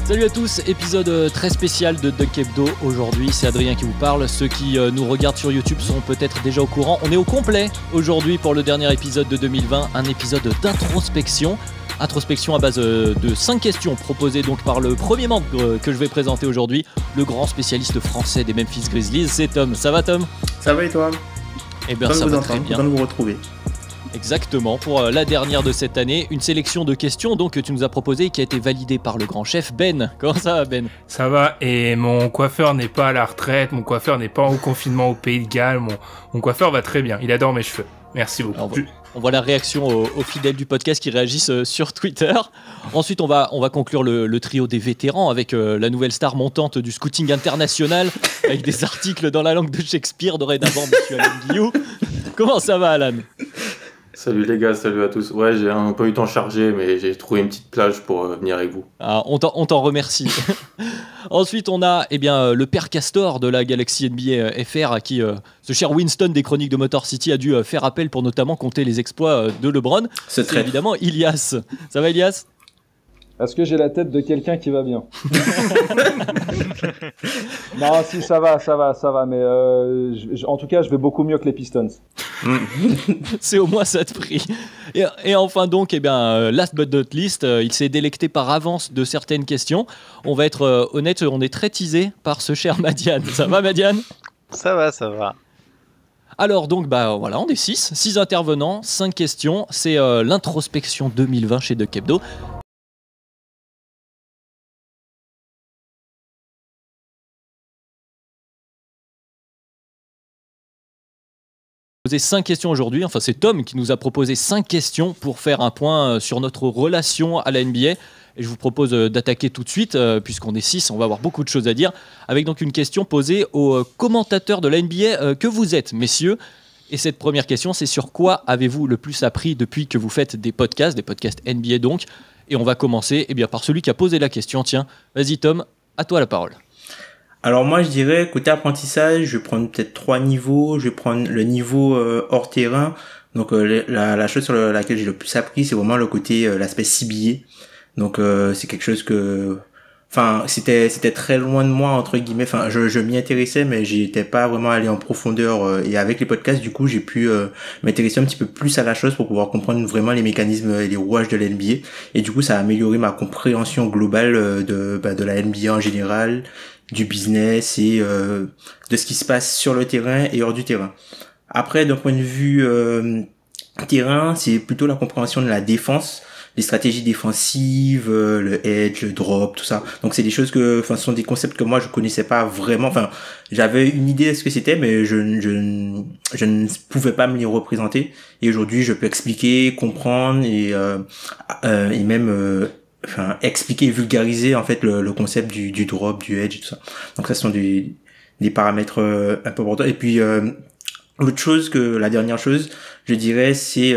Salut à tous, épisode très spécial de Dunk Hebdo. Aujourd'hui, c'est Adrien qui vous parle. Ceux qui nous regardent sur YouTube sont peut-être déjà au courant. On est au complet aujourd'hui pour le dernier épisode de 2020, un épisode d'introspection. Introspection à base de 5 questions proposées donc par le premier membre que je vais présenter aujourd'hui, le grand spécialiste français des Memphis Grizzlies, c'est Tom. Ça va Tom ? Ça va et toi ? Eh bien ça va très bien. Content de vous retrouver. Exactement, pour la dernière de cette année, une sélection de questions donc que tu nous as proposées et qui a été validée par le grand chef Ben. Comment ça va Ben ? Ça va, et mon coiffeur n'est pas à la retraite, mon coiffeur n'est pas en confinement au Pays de Galles, mon coiffeur va très bien, il adore mes cheveux. Merci beaucoup. Alors, on voit la réaction aux fidèles du podcast qui réagissent sur Twitter. Ensuite, on va conclure le trio des vétérans avec la nouvelle star montante du scouting international, avec des articles dans la langue de Shakespeare, dorénavant, monsieur Alan Guillou. Comment ça va, Alan ? Salut les gars, salut à tous. Ouais, j'ai un peu eu le temps chargé, mais j'ai trouvé une petite plage pour venir avec vous. Ah, on t'en remercie. Ensuite, on a le père Castor de la Galaxy NBA FR, à qui ce cher Winston des Chroniques de Motor City a dû faire appel pour notamment compter les exploits de LeBron. C'est évidemment Ilias. Ça va Ilias ? Est-ce que j'ai la tête de quelqu'un qui va bien ? Non, si, ça va, mais en tout cas, je vais beaucoup mieux que les Pistons. C'est au moins ça de prix. Et enfin donc, last but not least, il s'est délecté par avance de certaines questions. On va être honnête, on est très teasé par ce cher Madiane. Ça va Madiane ? Ça va. Alors donc, voilà, on est 6 intervenants, 5 questions. C'est l'introspection 2020 chez Dunk Hebdo. Posé 5 questions aujourd'hui, enfin c'est Tom qui nous a proposé 5 questions pour faire un point sur notre relation à la NBA. Et je vous propose d'attaquer tout de suite, puisqu'on est 6, on va avoir beaucoup de choses à dire, avec donc une question posée aux commentateurs de la NBA que vous êtes, messieurs. Et cette première question, c'est sur quoi avez-vous le plus appris depuis que vous faites des podcasts NBA donc. Et on va commencer par celui qui a posé la question. Tiens, vas-y Tom, à toi la parole. Alors moi je dirais côté apprentissage, je vais prendre peut-être 3 niveaux. Je vais prendre le niveau hors terrain. Donc la chose sur laquelle j'ai le plus appris, c'est vraiment le côté l'aspect CBA. Donc c'est quelque chose que c'était très loin de moi entre guillemets. Enfin je m'y intéressais mais j'y étais pas vraiment allé en profondeur et avec les podcasts du coup j'ai pu m'intéresser un petit peu plus à la chose pour pouvoir comprendre vraiment les mécanismes et les rouages de la NBA et du coup ça a amélioré ma compréhension globale de la NBA en général, du business et de ce qui se passe sur le terrain et hors du terrain. Après d'un point de vue terrain, c'est plutôt la compréhension de la défense, les stratégies défensives, le edge, le drop, tout ça. Donc c'est des choses ce sont des concepts que moi je connaissais pas vraiment. Enfin, j'avais une idée de ce que c'était, mais je ne pouvais pas me les représenter. Et aujourd'hui, je peux expliquer, comprendre et même expliquer, vulgariser en fait le concept du drop, du edge et tout ça. Donc ça ce sont des paramètres un peu importants. Et puis la dernière chose, je dirais, c'est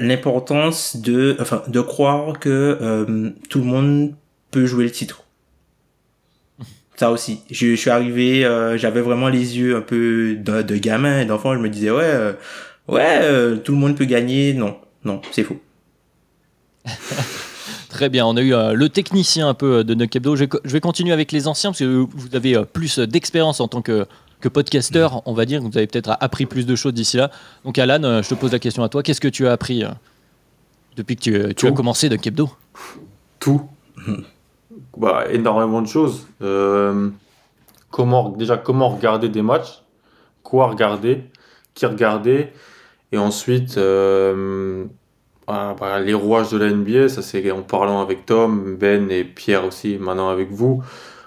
l'importance de croire que tout le monde peut jouer le titre. Ça aussi. Je suis arrivé, j'avais vraiment les yeux un peu de gamin et d'enfant. Je me disais tout le monde peut gagner. Non, c'est faux. Très bien, on a eu le technicien un peu de Dunk Hebdo. Je vais continuer avec les anciens parce que vous avez plus d'expérience en tant que podcasteur, on va dire. Vous avez peut-être appris plus de choses d'ici là. Donc Alan, je te pose la question à toi. Qu'est-ce que tu as appris depuis que tu as commencé Dunk Hebdo ? Tout. Énormément de choses. Comment regarder des matchs, quoi regarder, qui regarder, et ensuite les rouages de la NBA, ça c'est en parlant avec Tom, Ben et Pierre aussi, maintenant avec vous,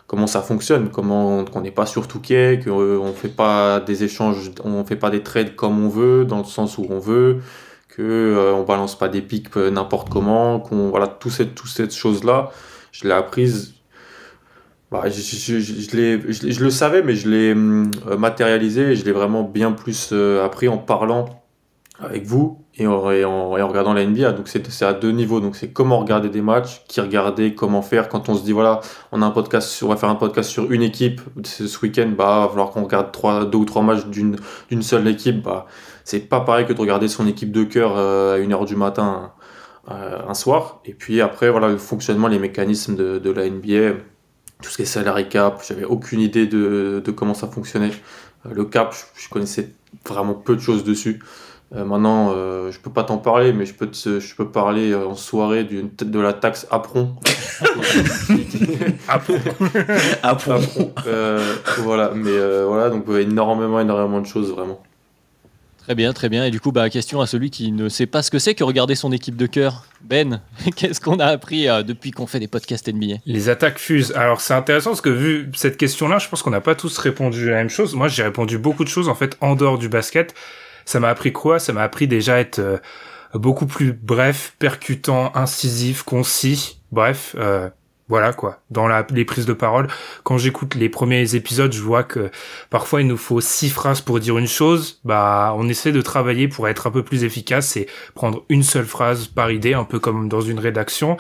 comment ça fonctionne, comment qu'on n'est pas sur Touquet, qu'on fait pas des échanges, on fait pas des trades comme on veut, dans le sens où on veut, on balance pas des pics n'importe comment, toute cette chose-là, je l'ai apprise. Je le savais, mais je l'ai matérialisé et je l'ai vraiment bien plus appris en parlant avec vous et en regardant la NBA. Donc c'est à 2 niveaux. Donc c'est comment regarder des matchs, qui regarder, comment faire. Quand on se dit on a on va faire un podcast sur une équipe ce week-end, va falloir qu'on regarde 2 ou 3 matchs d'une seule équipe. C'est pas pareil que de regarder son équipe de cœur à 1h du matin un soir. Et puis après, voilà, le fonctionnement, les mécanismes de la NBA, tout ce qui est salary cap, j'avais aucune idée de comment ça fonctionnait. Le cap, je connaissais vraiment peu de choses dessus. Maintenant, je peux pas t'en parler, mais je peux parler en soirée de la taxe Apron. Apron. Voilà, mais voilà, donc énormément de choses vraiment. Très bien, très bien. Et du coup, question à celui qui ne sait pas ce que c'est que regarder son équipe de cœur. Ben, qu'est-ce qu'on a appris depuis qu'on fait des podcasts NBA? Les attaques fusent. Alors c'est intéressant parce que vu cette question-là, je pense qu'on n'a pas tous répondu la même chose. Moi, j'ai répondu beaucoup de choses en fait en dehors du basket. Ça m'a appris quoi? Ça m'a appris déjà à être beaucoup plus bref, percutant, incisif, concis. Bref, voilà quoi. Dans les prises de parole, quand j'écoute les premiers épisodes, je vois que parfois il nous faut 6 phrases pour dire une chose. On essaie de travailler pour être un peu plus efficace et prendre une seule phrase par idée, un peu comme dans une rédaction.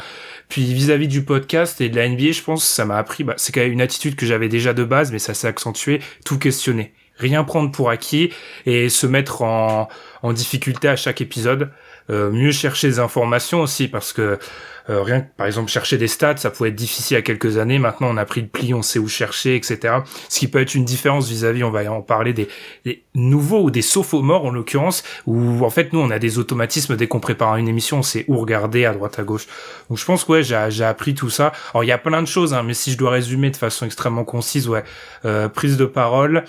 Puis vis-à-vis du podcast et de la NBA, je pense que ça m'a appris, c'est quand même une attitude que j'avais déjà de base, mais ça s'est accentué, tout questionner. Rien prendre pour acquis et se mettre en difficulté à chaque épisode. Mieux chercher des informations aussi parce que rien que par exemple chercher des stats, ça pouvait être difficile il y a quelques années. Maintenant, on a pris le pli, on sait où chercher, etc. Ce qui peut être une différence vis-à-vis, on va en parler des nouveaux ou des sophomores en l'occurrence, où en fait nous on a des automatismes dès qu'on prépare une émission, on sait où regarder à droite à gauche. Donc je pense que j'ai appris tout ça. Alors il y a plein de choses, mais si je dois résumer de façon extrêmement concise, prise de parole,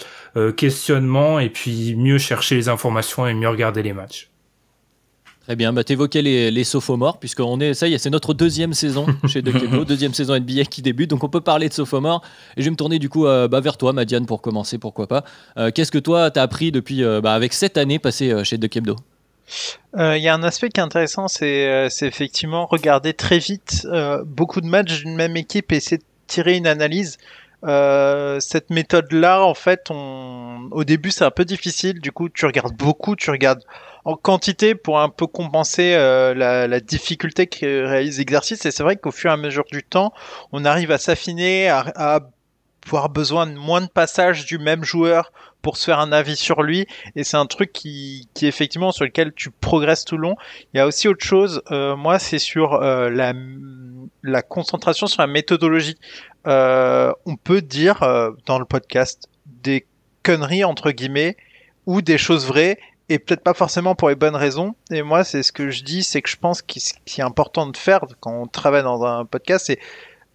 questionnement et puis mieux chercher les informations et mieux regarder les matchs. Très bien, t'évoquais les sophomores, puisqu'on est, ça y est, c'est notre deuxième saison chez De Keblo, deuxième saison NBA qui débute, donc on peut parler de sophomores. Et je vais me tourner du coup vers toi, Madiane, pour commencer, pourquoi pas. Qu'est-ce que toi, t'as appris depuis, avec cette année passée chez De Keblo? Il y a un aspect qui est intéressant, c'est effectivement regarder très vite beaucoup de matchs d'une même équipe et essayer de tirer une analyse. Cette méthode-là, en fait, au début, c'est un peu difficile. Du coup, tu regardes beaucoup, tu regardes en quantité pour un peu compenser la difficulté que réalise l'exercice. Et c'est vrai qu'au fur et à mesure du temps, on arrive à s'affiner, à avoir besoin de moins de passages du même joueur pour se faire un avis sur lui. Et c'est un truc qui effectivement sur lequel tu progresses tout le long. Il y a aussi autre chose. Moi, c'est sur la concentration sur la méthodologie. On peut dire dans le podcast des conneries entre guillemets ou des choses vraies et peut-être pas forcément pour les bonnes raisons. Et moi, c'est ce que je dis, c'est que je pense qu'il est important de faire quand on travaille dans un podcast, c'est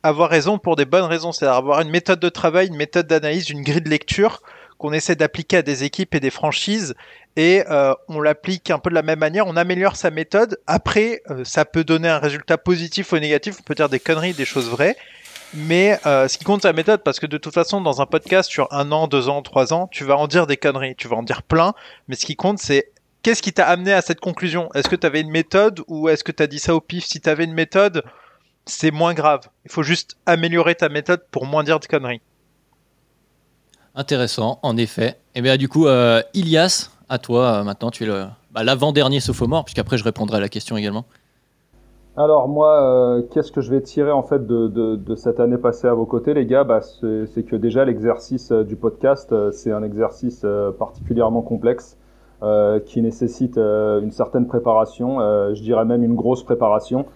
avoir raison pour des bonnes raisons, c'est-à-dire avoir une méthode de travail, une méthode d'analyse, une grille de lecture qu'on essaie d'appliquer à des équipes et des franchises et on l'applique un peu de la même manière, on améliore sa méthode. Après, ça peut donner un résultat positif ou négatif, on peut dire des conneries, des choses vraies. Mais ce qui compte, c'est la méthode, parce que de toute façon, dans un podcast sur 1 an, 2 ans, 3 ans, tu vas en dire des conneries, tu vas en dire plein, mais ce qui compte, c'est qu'est-ce qui t'a amené à cette conclusion? Est-ce que tu avais une méthode ou est-ce que tu as dit ça au pif? Si tu avais une méthode, c'est moins grave. Il faut juste améliorer ta méthode pour moins dire de conneries. Intéressant, en effet. Et bien du coup, Ilias, à toi maintenant, tu es l'avant-dernier sophomore, puisqu'après je répondrai à la question également. Alors moi, qu'est-ce que je vais tirer en fait de cette année passée à vos côtés, les gars? C'est que déjà l'exercice du podcast, c'est un exercice particulièrement complexe qui nécessite une certaine préparation, je dirais même une grosse préparation,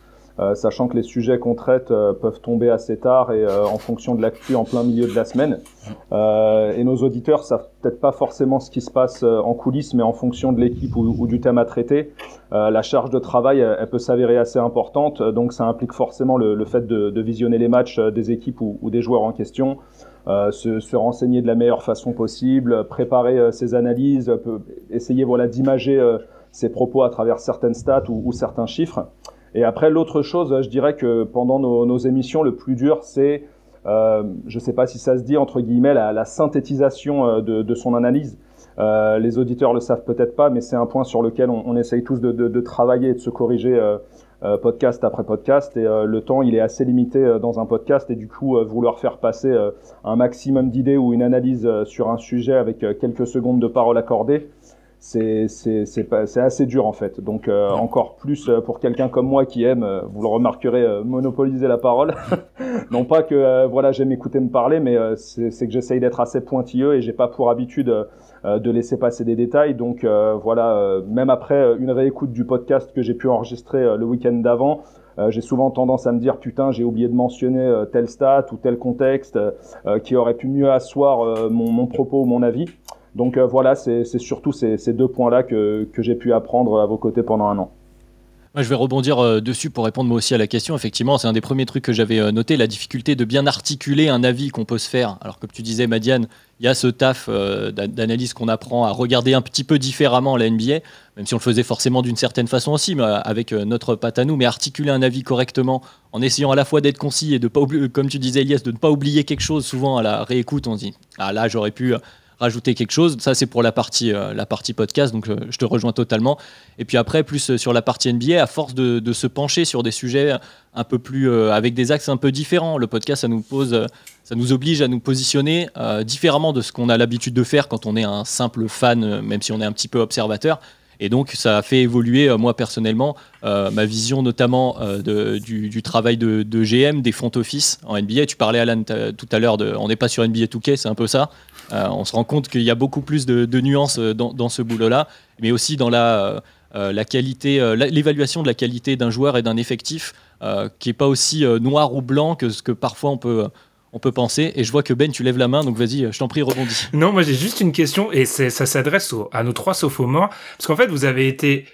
sachant que les sujets qu'on traite peuvent tomber assez tard et en fonction de l'actu en plein milieu de la semaine. Et nos auditeurs savent peut-être pas forcément ce qui se passe en coulisses, mais en fonction de l'équipe ou du thème à traiter, la charge de travail elle peut s'avérer assez importante. Donc ça implique forcément le fait de visionner les matchs des équipes ou des joueurs en question, se renseigner de la meilleure façon possible, préparer ses analyses, essayer d'imager ses propos à travers certaines stats ou certains chiffres. Et après, l'autre chose, je dirais que pendant nos émissions, le plus dur, c'est, je sais pas si ça se dit, entre guillemets, la synthétisation de son analyse. Les auditeurs le savent peut-être pas, mais c'est un point sur lequel on essaye tous de travailler et de se corriger podcast après podcast. Et le temps, il est assez limité dans un podcast. Et du coup, vouloir faire passer un maximum d'idées ou une analyse sur un sujet avec quelques secondes de parole accordées, c'est assez dur en fait. Donc encore plus pour quelqu'un comme moi qui aime, vous le remarquerez, monopoliser la parole. Non pas que voilà j'aime écouter me parler, mais c'est que j'essaye d'être assez pointilleux et j'ai pas pour habitude de laisser passer des détails. Donc voilà, même après une réécoute du podcast que j'ai pu enregistrer le week-end d'avant, j'ai souvent tendance à me dire putain j'ai oublié de mentionner tel stat ou tel contexte qui aurait pu mieux asseoir mon propos ou mon avis. Donc voilà, c'est surtout ces deux points-là que j'ai pu apprendre à vos côtés pendant un an. Moi, je vais rebondir dessus pour répondre moi aussi à la question. Effectivement, c'est un des premiers trucs que j'avais noté, la difficulté de bien articuler un avis qu'on peut se faire. Alors comme tu disais, Madiane, il y a ce taf d'analyse qu'on apprend à regarder un petit peu différemment la NBA, même si on le faisait forcément d'une certaine façon aussi, mais avec notre patte à nous, mais articuler un avis correctement en essayant à la fois d'être concis et de pas oublier, comme tu disais Elias, de ne pas oublier quelque chose. Souvent à la réécoute, on se dit « Ah là, j'aurais pu... rajouter quelque chose, ça c'est pour la partie podcast, donc je te rejoins totalement. Et puis après, plus sur la partie NBA, à force de se pencher sur des sujets un peu plus avec des axes un peu différents, le podcast ça nous oblige à nous positionner différemment de ce qu'on a l'habitude de faire quand on est un simple fan, même si on est un petit peu observateur. Et donc ça a fait évoluer moi personnellement ma vision notamment du travail de GM, des front office en NBA. Tu parlais Alan tout à l'heure on n'est pas sur NBA 2K, c'est un peu ça. On se rend compte qu'il y a beaucoup plus de nuances dans ce boulot-là, mais aussi dans la qualité, l'évaluation de la qualité d'un joueur et d'un effectif qui n'est pas aussi noir ou blanc que ce que parfois on peut penser. Et je vois que Ben, tu lèves la main, donc vas-y, je t'en prie, rebondis. Non, moi j'ai juste une question, et ça s'adresse à nos trois sophomores, parce qu'en fait vous avez été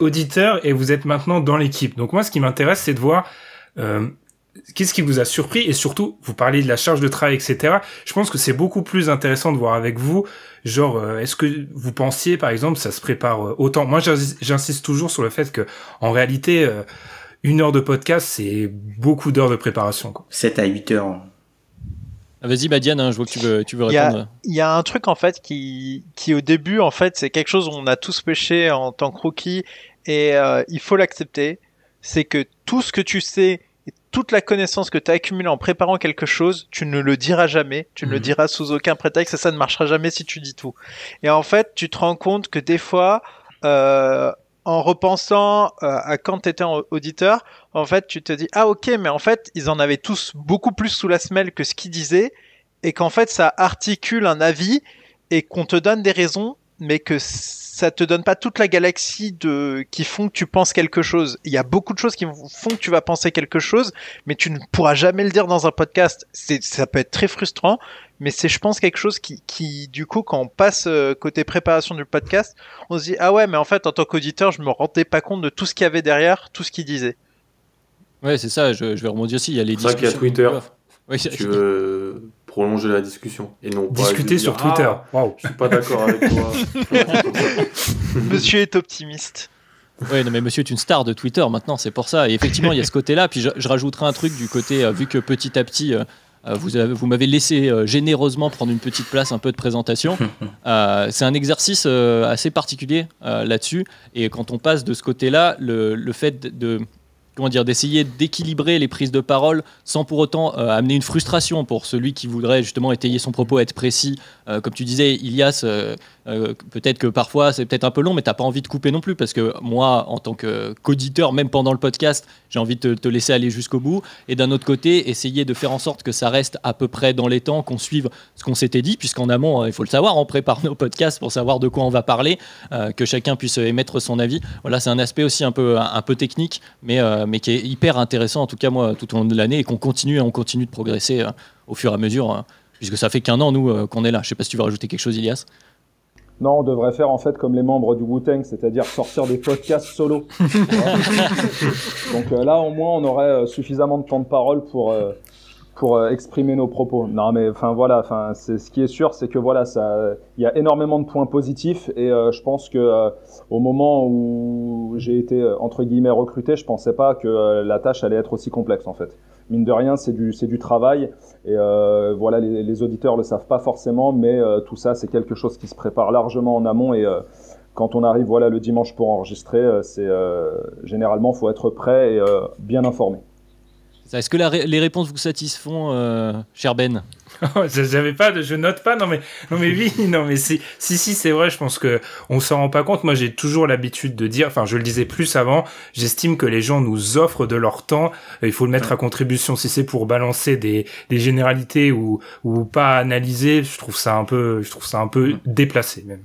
auditeur et vous êtes maintenant dans l'équipe. Donc moi ce qui m'intéresse c'est de voir qu'est-ce qui vous a surpris, et surtout vous parlez de la charge de travail, etc. Je pense que c'est beaucoup plus intéressant de voir avec vous, genre est-ce que vous pensiez par exemple ça se prépare autant. Moi j'insiste toujours sur le fait que en réalité 1 heure de podcast c'est beaucoup d'heures de préparation, quoi. 7 à 8 heures. Vas-y Madiane, je vois que tu veux répondre. Il y a un truc en fait qui au début en fait c'est quelque chose où on a tous pêché en tant que rookie, et il faut l'accepter, c'est que tout ce que tu sais, toute la connaissance que tu as accumulée en préparant quelque chose, tu ne le diras jamais, tu ne le diras sous aucun prétexte, et ça ne marchera jamais si tu dis tout. Et en fait, tu te rends compte que des fois, en repensant à quand tu étais auditeur, en fait, tu te dis « Ah ok, mais en fait, ils en avaient tous beaucoup plus sous la semelle que ce qu'ils disaient, et qu'en fait, ça articule un avis, et qu'on te donne des raisons, mais que ça te donne pas toute la galaxie qui font que tu penses quelque chose. Il y a beaucoup de choses qui font que tu vas penser quelque chose, mais tu ne pourras jamais le dire dans un podcast. Ça peut être très frustrant, mais c'est, je pense, quelque chose qui du coup, quand on passe côté préparation du podcast, on se dit, ah ouais, mais en fait, en tant qu'auditeur, je me rendais pas compte de tout ce qu'il y avait derrière, tout ce qu'il disait. Ouais, c'est ça, je vais rebondir aussi, il y a les discussions. C'est vrai qu'il y a Twitter. Oui, tu veux prolonger la discussion et non pas discuter sur Twitter. Wow. Je suis pas d'accord avec toi. Monsieur est optimiste. Oui, non, mais monsieur est une star de Twitter maintenant, c'est pour ça. Et effectivement, il y a ce côté-là. Puis je rajouterai un truc du côté, vu que petit à petit, vous m'avez laissé généreusement prendre une petite place, un peu de présentation. C'est un exercice assez particulier là-dessus. Et quand on passe de ce côté-là, le fait d'essayer d'équilibrer les prises de parole sans pour autant amener une frustration pour celui qui voudrait justement étayer son propos, être précis. Comme tu disais, Ilias, peut-être que parfois c'est peut-être un peu long, mais t'as pas envie de couper non plus, parce que moi, en tant qu'auditeur, même pendant le podcast, j'ai envie de te laisser aller jusqu'au bout. Et d'un autre côté, essayer de faire en sorte que ça reste à peu près dans les temps, qu'on suive ce qu'on s'était dit, puisqu'en amont, il faut le savoir, on prépare nos podcasts pour savoir de quoi on va parler, que chacun puisse émettre son avis. Voilà, c'est un aspect aussi un peu technique, mais qui est hyper intéressant, en tout cas moi, tout au long de l'année, et qu'on continue de progresser au fur et à mesure, puisque ça fait qu'1 an, nous, qu'on est là. Je sais pas si tu veux rajouter quelque chose, Ilias. Non, on devrait faire en fait comme les membres du Wu-Tang, c'est-à-dire sortir des podcasts solo. Donc là, au moins, on aurait suffisamment de temps de parole pour exprimer nos propos. Non, mais enfin voilà, ce qui est sûr, c'est que voilà, il y a énormément de points positifs, et je pense que au moment où j'ai été entre guillemets recruté, je pensais pas que la tâche allait être aussi complexe en fait. Mine de rien, c'est du travail, et voilà, les auditeurs le savent pas forcément, mais tout ça, c'est quelque chose qui se prépare largement en amont, et quand on arrive voilà le dimanche pour enregistrer, généralement faut être prêt et bien informé. Est-ce que les réponses vous satisfont, cher Ben? J'avais pas je note pas. Non mais oui, non mais si, c'est vrai. Je pense que on s'en rend pas compte. Moi, j'ai toujours l'habitude de dire, enfin, je le disais plus avant, j'estime que les gens nous offrent de leur temps. Il faut le mettre à contribution. Si c'est pour balancer des généralités ou pas analyser, je trouve ça un peu déplacé même.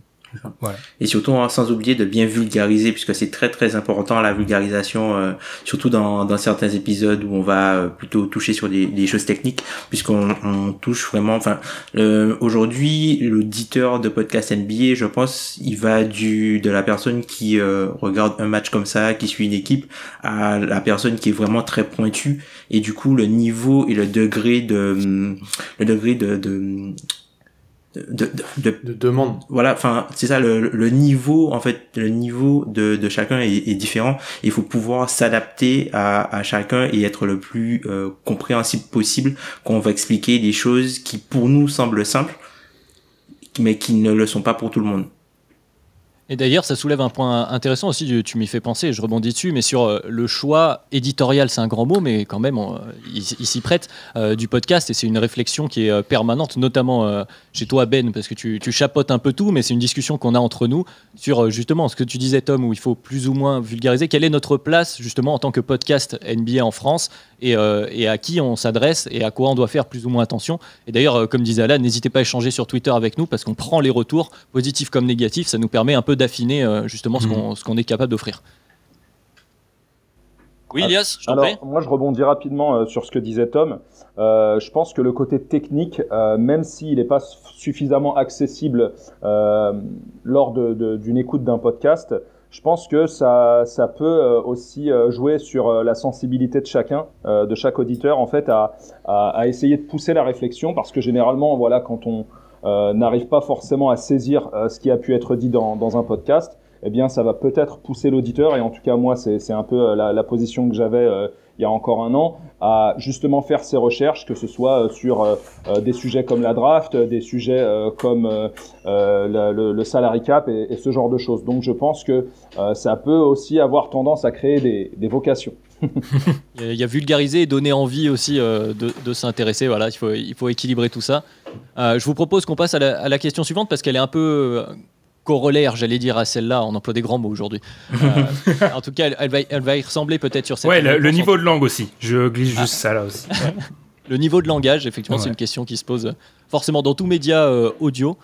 Voilà. Et surtout sans oublier de bien vulgariser, puisque c'est très très important la vulgarisation, surtout dans certains épisodes où on va plutôt toucher sur des choses techniques, puisqu'on touche vraiment. Enfin, aujourd'hui, l'auditeur de podcast NBA, je pense, il va de la personne qui regarde un match comme ça, qui suit une équipe, à la personne qui est vraiment très pointue, et du coup le niveau et le degré de demande. Voilà, enfin c'est ça, le niveau, en fait, le niveau de chacun est différent. Il faut pouvoir s'adapter à chacun et être le plus compréhensible possible quand on va expliquer des choses qui pour nous semblent simples mais qui ne le sont pas pour tout le monde. Et d'ailleurs, ça soulève un point intéressant aussi, tu m'y fais penser, je rebondis dessus, mais sur le choix éditorial, c'est un grand mot, mais quand même, il s'y prête, du podcast, et c'est une réflexion qui est permanente, notamment chez toi, Ben, parce que tu chapeautes un peu tout, mais c'est une discussion qu'on a entre nous sur justement ce que tu disais, Tom, où il faut plus ou moins vulgariser. Quelle est notre place, justement, en tant que podcast NBA en France, et à qui on s'adresse, et à quoi on doit faire plus ou moins attention. Et d'ailleurs, comme disait Alan, n'hésitez pas à échanger sur Twitter avec nous, parce qu'on prend les retours, positifs comme négatifs, ça nous permet un peu d'affiner justement ce qu'on est capable d'offrir. Oui, Elias, je t'en prie. Alors, moi, je rebondis rapidement sur ce que disait Tom. Je pense que le côté technique, même s'il n'est pas suffisamment accessible lors d'une écoute d'un podcast, je pense que ça peut aussi jouer sur la sensibilité de chacun, de chaque auditeur, en fait, à essayer de pousser la réflexion, parce que généralement, voilà, quand on n'arrive pas forcément à saisir ce qui a pu être dit dans un podcast, eh bien, ça va peut-être pousser l'auditeur, et en tout cas, moi, c'est un peu la position que j'avais il y a encore un an, à justement faire ses recherches, que ce soit sur des sujets comme la draft, des sujets comme le salary cap et ce genre de choses. Donc, je pense que ça peut aussi avoir tendance à créer des vocations. Il y a vulgariser et donner envie aussi de s'intéresser. Voilà, il faut équilibrer tout ça. Je vous propose qu'on passe à la question suivante, parce qu'elle est un peu corollaire, j'allais dire, à celle-là. On emploie des grands mots aujourd'hui. En tout cas, elle va y ressembler peut-être sur cette. Ouais, le niveau de langue aussi. Je glisse juste ça là aussi. Ouais. Le niveau de langage, effectivement, c'est une question qui se pose forcément dans tout média audio.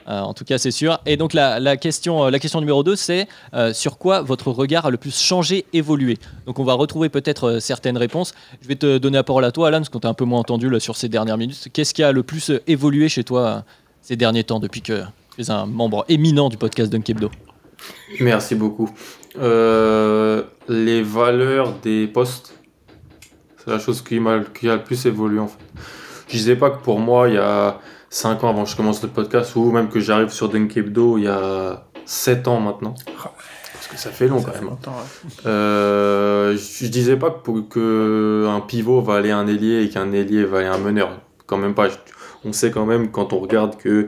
En tout cas, c'est sûr. Et donc, la question numéro 2, c'est sur quoi votre regard a le plus changé, évolué. Donc, on va retrouver peut-être certaines réponses. Je vais te donner la parole à toi, Alan, parce qu'on t'a un peu moins entendu là, sur ces dernières minutes. Qu'est-ce qui a le plus évolué chez toi ces derniers temps, depuis que tu es un membre éminent du podcast Dunk Hebdo? Merci beaucoup. Les valeurs des posts, c'est la chose qui a le plus évolué, en fait. Je disais pas que pour moi, il y a 5 ans avant que je commence le podcast, ou même que j'arrive sur Dunk Hebdo il y a 7 ans maintenant. Parce que ça fait long quand même. Longtemps, ouais. Je disais pas que un pivot va aller à un ailier et qu'un ailier va aller à un meneur. Quand même pas. On sait quand même, quand on regarde, que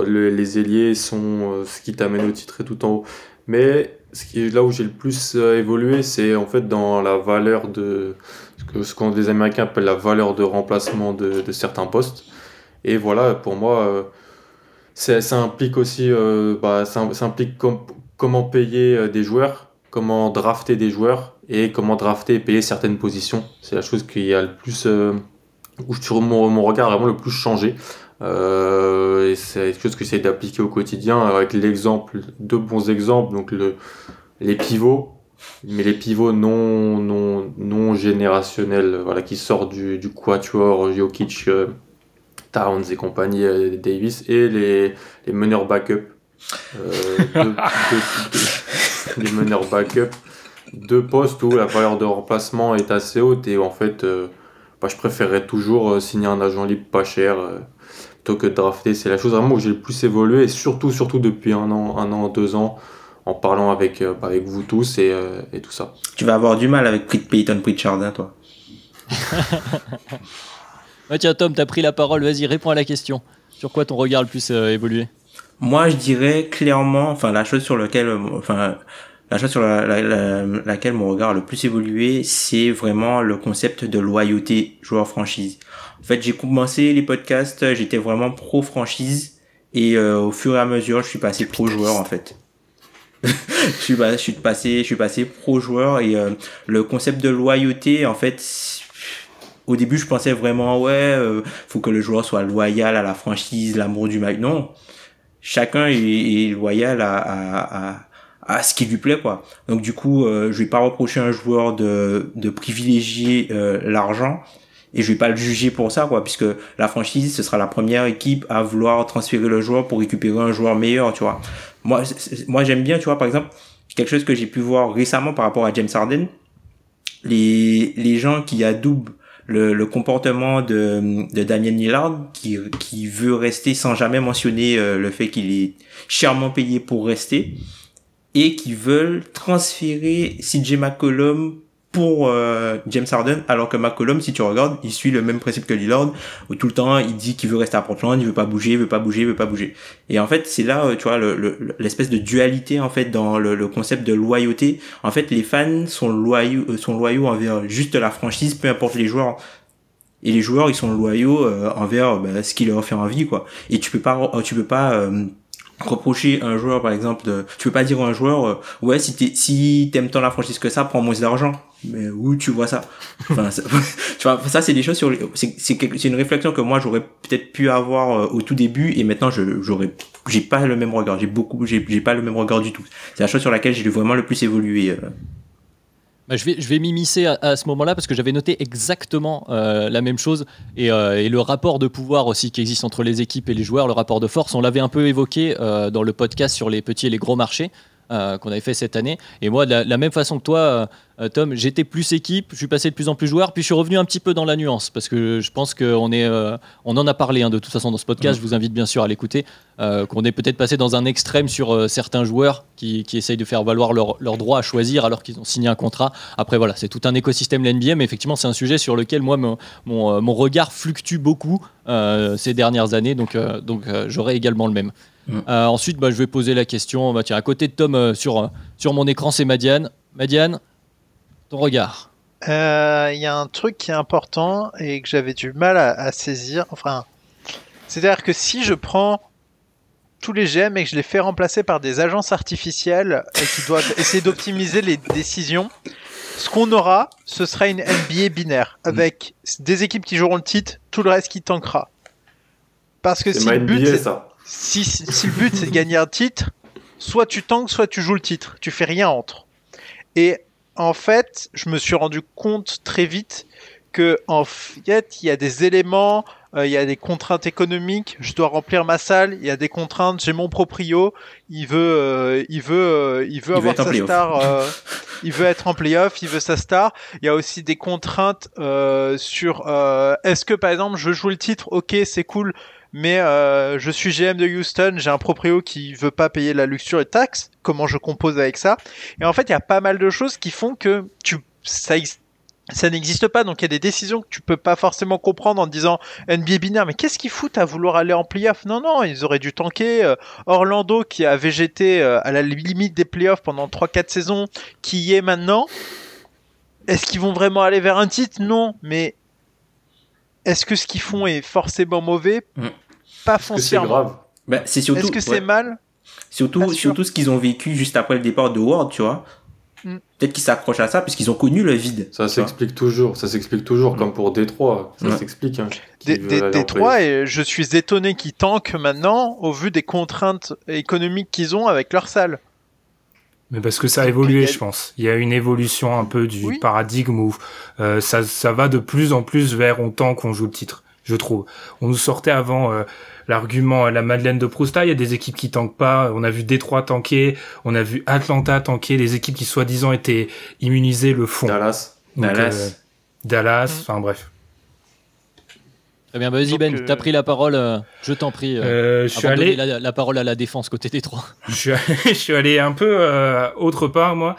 les ailiers sont ce qui t'amène au titre et tout en haut. Mais là où j'ai le plus évolué, c'est en fait dans la valeur de ce qu'on les Américains appellent la valeur de remplacement de certains postes. Et voilà, pour moi, ça implique aussi, ça implique comment payer des joueurs, comment drafter des joueurs, et comment drafter et payer certaines positions. C'est la chose qui a le plus, où sur mon regard a vraiment le plus changé. Et c'est quelque chose que j'essaie d'appliquer au quotidien avec deux bons exemples, donc les pivots, mais les pivots non générationnels, voilà, qui sortent du quatuor Jokic, Towns et compagnie, Davis, et les meneurs backup, les meneurs backup, deux postes où la valeur de remplacement est assez haute, et en fait je préférerais toujours signer un agent libre pas cher plutôt que de drafter. C'est la chose vraiment où j'ai le plus évolué, et surtout depuis un an, 2 ans, en parlant avec vous tous et tout ça. Tu vas avoir du mal avec Peyton Pritchard, hein, toi. Ouais, tiens, Tom, t'as pris la parole, vas-y, réponds à la question. Sur quoi ton regard le plus évolué? Moi, je dirais clairement, la chose sur laquelle, la chose sur laquelle mon regard a le plus évolué, c'est vraiment le concept de loyauté joueur-franchise. En fait, j'ai commencé les podcasts, j'étais vraiment pro-franchise, et au fur et à mesure, je suis passé pro-joueur, en fait. je suis passé pro-joueur, et le concept de loyauté, en fait, au début, je pensais vraiment, faut que le joueur soit loyal à la franchise, l'amour du maillot. Non, chacun est loyal à ce qui lui plaît, quoi. Donc du coup, je vais pas reprocher à un joueur de privilégier l'argent, et je vais pas le juger pour ça, quoi, puisque la franchise, ce sera la première équipe à vouloir transférer le joueur pour récupérer un joueur meilleur, tu vois. Moi j'aime bien, tu vois, par exemple, quelque chose que j'ai pu voir récemment par rapport à James Harden, les gens qui adoubent le comportement de Damian Lillard, qui veut rester sans jamais mentionner le fait qu'il est chèrement payé pour rester, et qui veulent transférer CJ McCollum pour James Harden, alors que McCollum, si tu regardes, il suit le même principe que Lillard, où tout le temps il dit qu'il veut rester à Portland, il veut pas bouger. Et en fait, c'est là, tu vois, l'espèce de dualité, en fait, dans le concept de loyauté. En fait, les fans sont loyaux envers juste la franchise, peu importe les joueurs. Et les joueurs, ils sont loyaux envers ce qui leur fait envie, quoi. Et tu peux pas reprocher un joueur, par exemple, tu peux pas dire à un joueur ouais, si t'aimes tant la franchise que ça, prends moins d'argent. Mais où tu vois ça? Enfin, tu vois, ça c'est des choses c'est une réflexion que moi j'aurais peut-être pu avoir au tout début, et maintenant j'ai pas le même regard, j'ai pas le même regard du tout. C'est la chose sur laquelle j'ai vraiment le plus évolué. Bah, je vais m'immiscer à ce moment-là, parce que j'avais noté exactement la même chose, et le rapport de pouvoir aussi qui existe entre les équipes et les joueurs, le rapport de force, on l'avait un peu évoqué dans le podcast sur les petits et les gros marchés qu'on avait fait cette année. Et moi, de la même façon que toi, Tom, j'étais plus équipe, je suis passé de plus en plus joueur, puis je suis revenu un petit peu dans la nuance, parce que je pense qu'on en a parlé de toute façon dans ce podcast, je vous invite bien sûr à l'écouter, qu'on est peut-être passé dans un extrême sur certains joueurs qui essayent de faire valoir leur droit à choisir alors qu'ils ont signé un contrat. Après voilà, c'est tout un écosystème l'NBA, mais effectivement c'est un sujet sur lequel moi mon regard fluctue beaucoup ces dernières années, donc j'aurai également le même. Ensuite, je vais poser la question. Tiens, à côté de Tom, sur mon écran, c'est Madiane. Madiane, ton regard. Il y a un truc qui est important et que j'avais du mal à saisir. Enfin, c'est-à-dire que si je prends tous les GM et que je les fais remplacer par des agences artificielles et qui doivent essayer d'optimiser les décisions, ce qu'on aura, ce sera une NBA binaire avec des équipes qui joueront le titre, tout le reste qui tankera. Parce que si le but, si le but c'est de gagner un titre, soit tu tankes, soit tu joues le titre. Tu fais rien entre. Et en fait, je me suis rendu compte très vite que en fait, il y a des éléments, il y a des contraintes économiques. Je dois remplir ma salle. Il y a des contraintes. J'ai mon proprio. Il veut avoir sa star. Il veut être en playoff. Il veut sa star. Il y a aussi des contraintes sur. Est-ce que par exemple, je joue le titre? Ok, c'est cool. Mais je suis GM de Houston, j'ai un proprio qui veut pas payer la luxure et taxes. Comment je compose avec ça? Et en fait, il y a pas mal de choses qui font que ça n'existe pas. Donc il y a des décisions que tu peux pas forcément comprendre en te disant NBA binaire. Mais qu'est-ce qu'ils foutent à vouloir aller en playoff? Non, ils auraient dû tanker. Orlando qui a végété à la limite des playoffs pendant 3-4 saisons, qui y est maintenant. Est-ce qu'ils vont vraiment aller vers un titre? Non, mais est-ce que ce qu'ils font est forcément mauvais? Pas foncièrement. C'est surtout. Est-ce que c'est mal? Surtout ce qu'ils ont vécu juste après le départ de Ward, tu vois. Peut-être qu'ils s'accrochent à ça parce qu'ils ont connu le vide. Ça s'explique toujours, comme pour Détroit. Ça s'explique. Détroit, et je suis étonné qu'ils tankent maintenant au vu des contraintes économiques qu'ils ont avec leur salle. Mais parce que ça a évolué, je pense. Il y a une évolution un peu du paradigme où ça va de plus en plus vers on tank, on joue le titre, je trouve. On nous sortait avant l'argument la Madeleine de Proust, il y a des équipes qui tankent pas. On a vu Détroit tanker, on a vu Atlanta tanker, les équipes qui soi-disant étaient immunisées le font. Dallas, enfin bref. Très bien, vas-y Ben, t'as pris la parole, je t'en prie. Je suis allé la parole à la défense côté Détroit. Je suis allé un peu autre part, moi.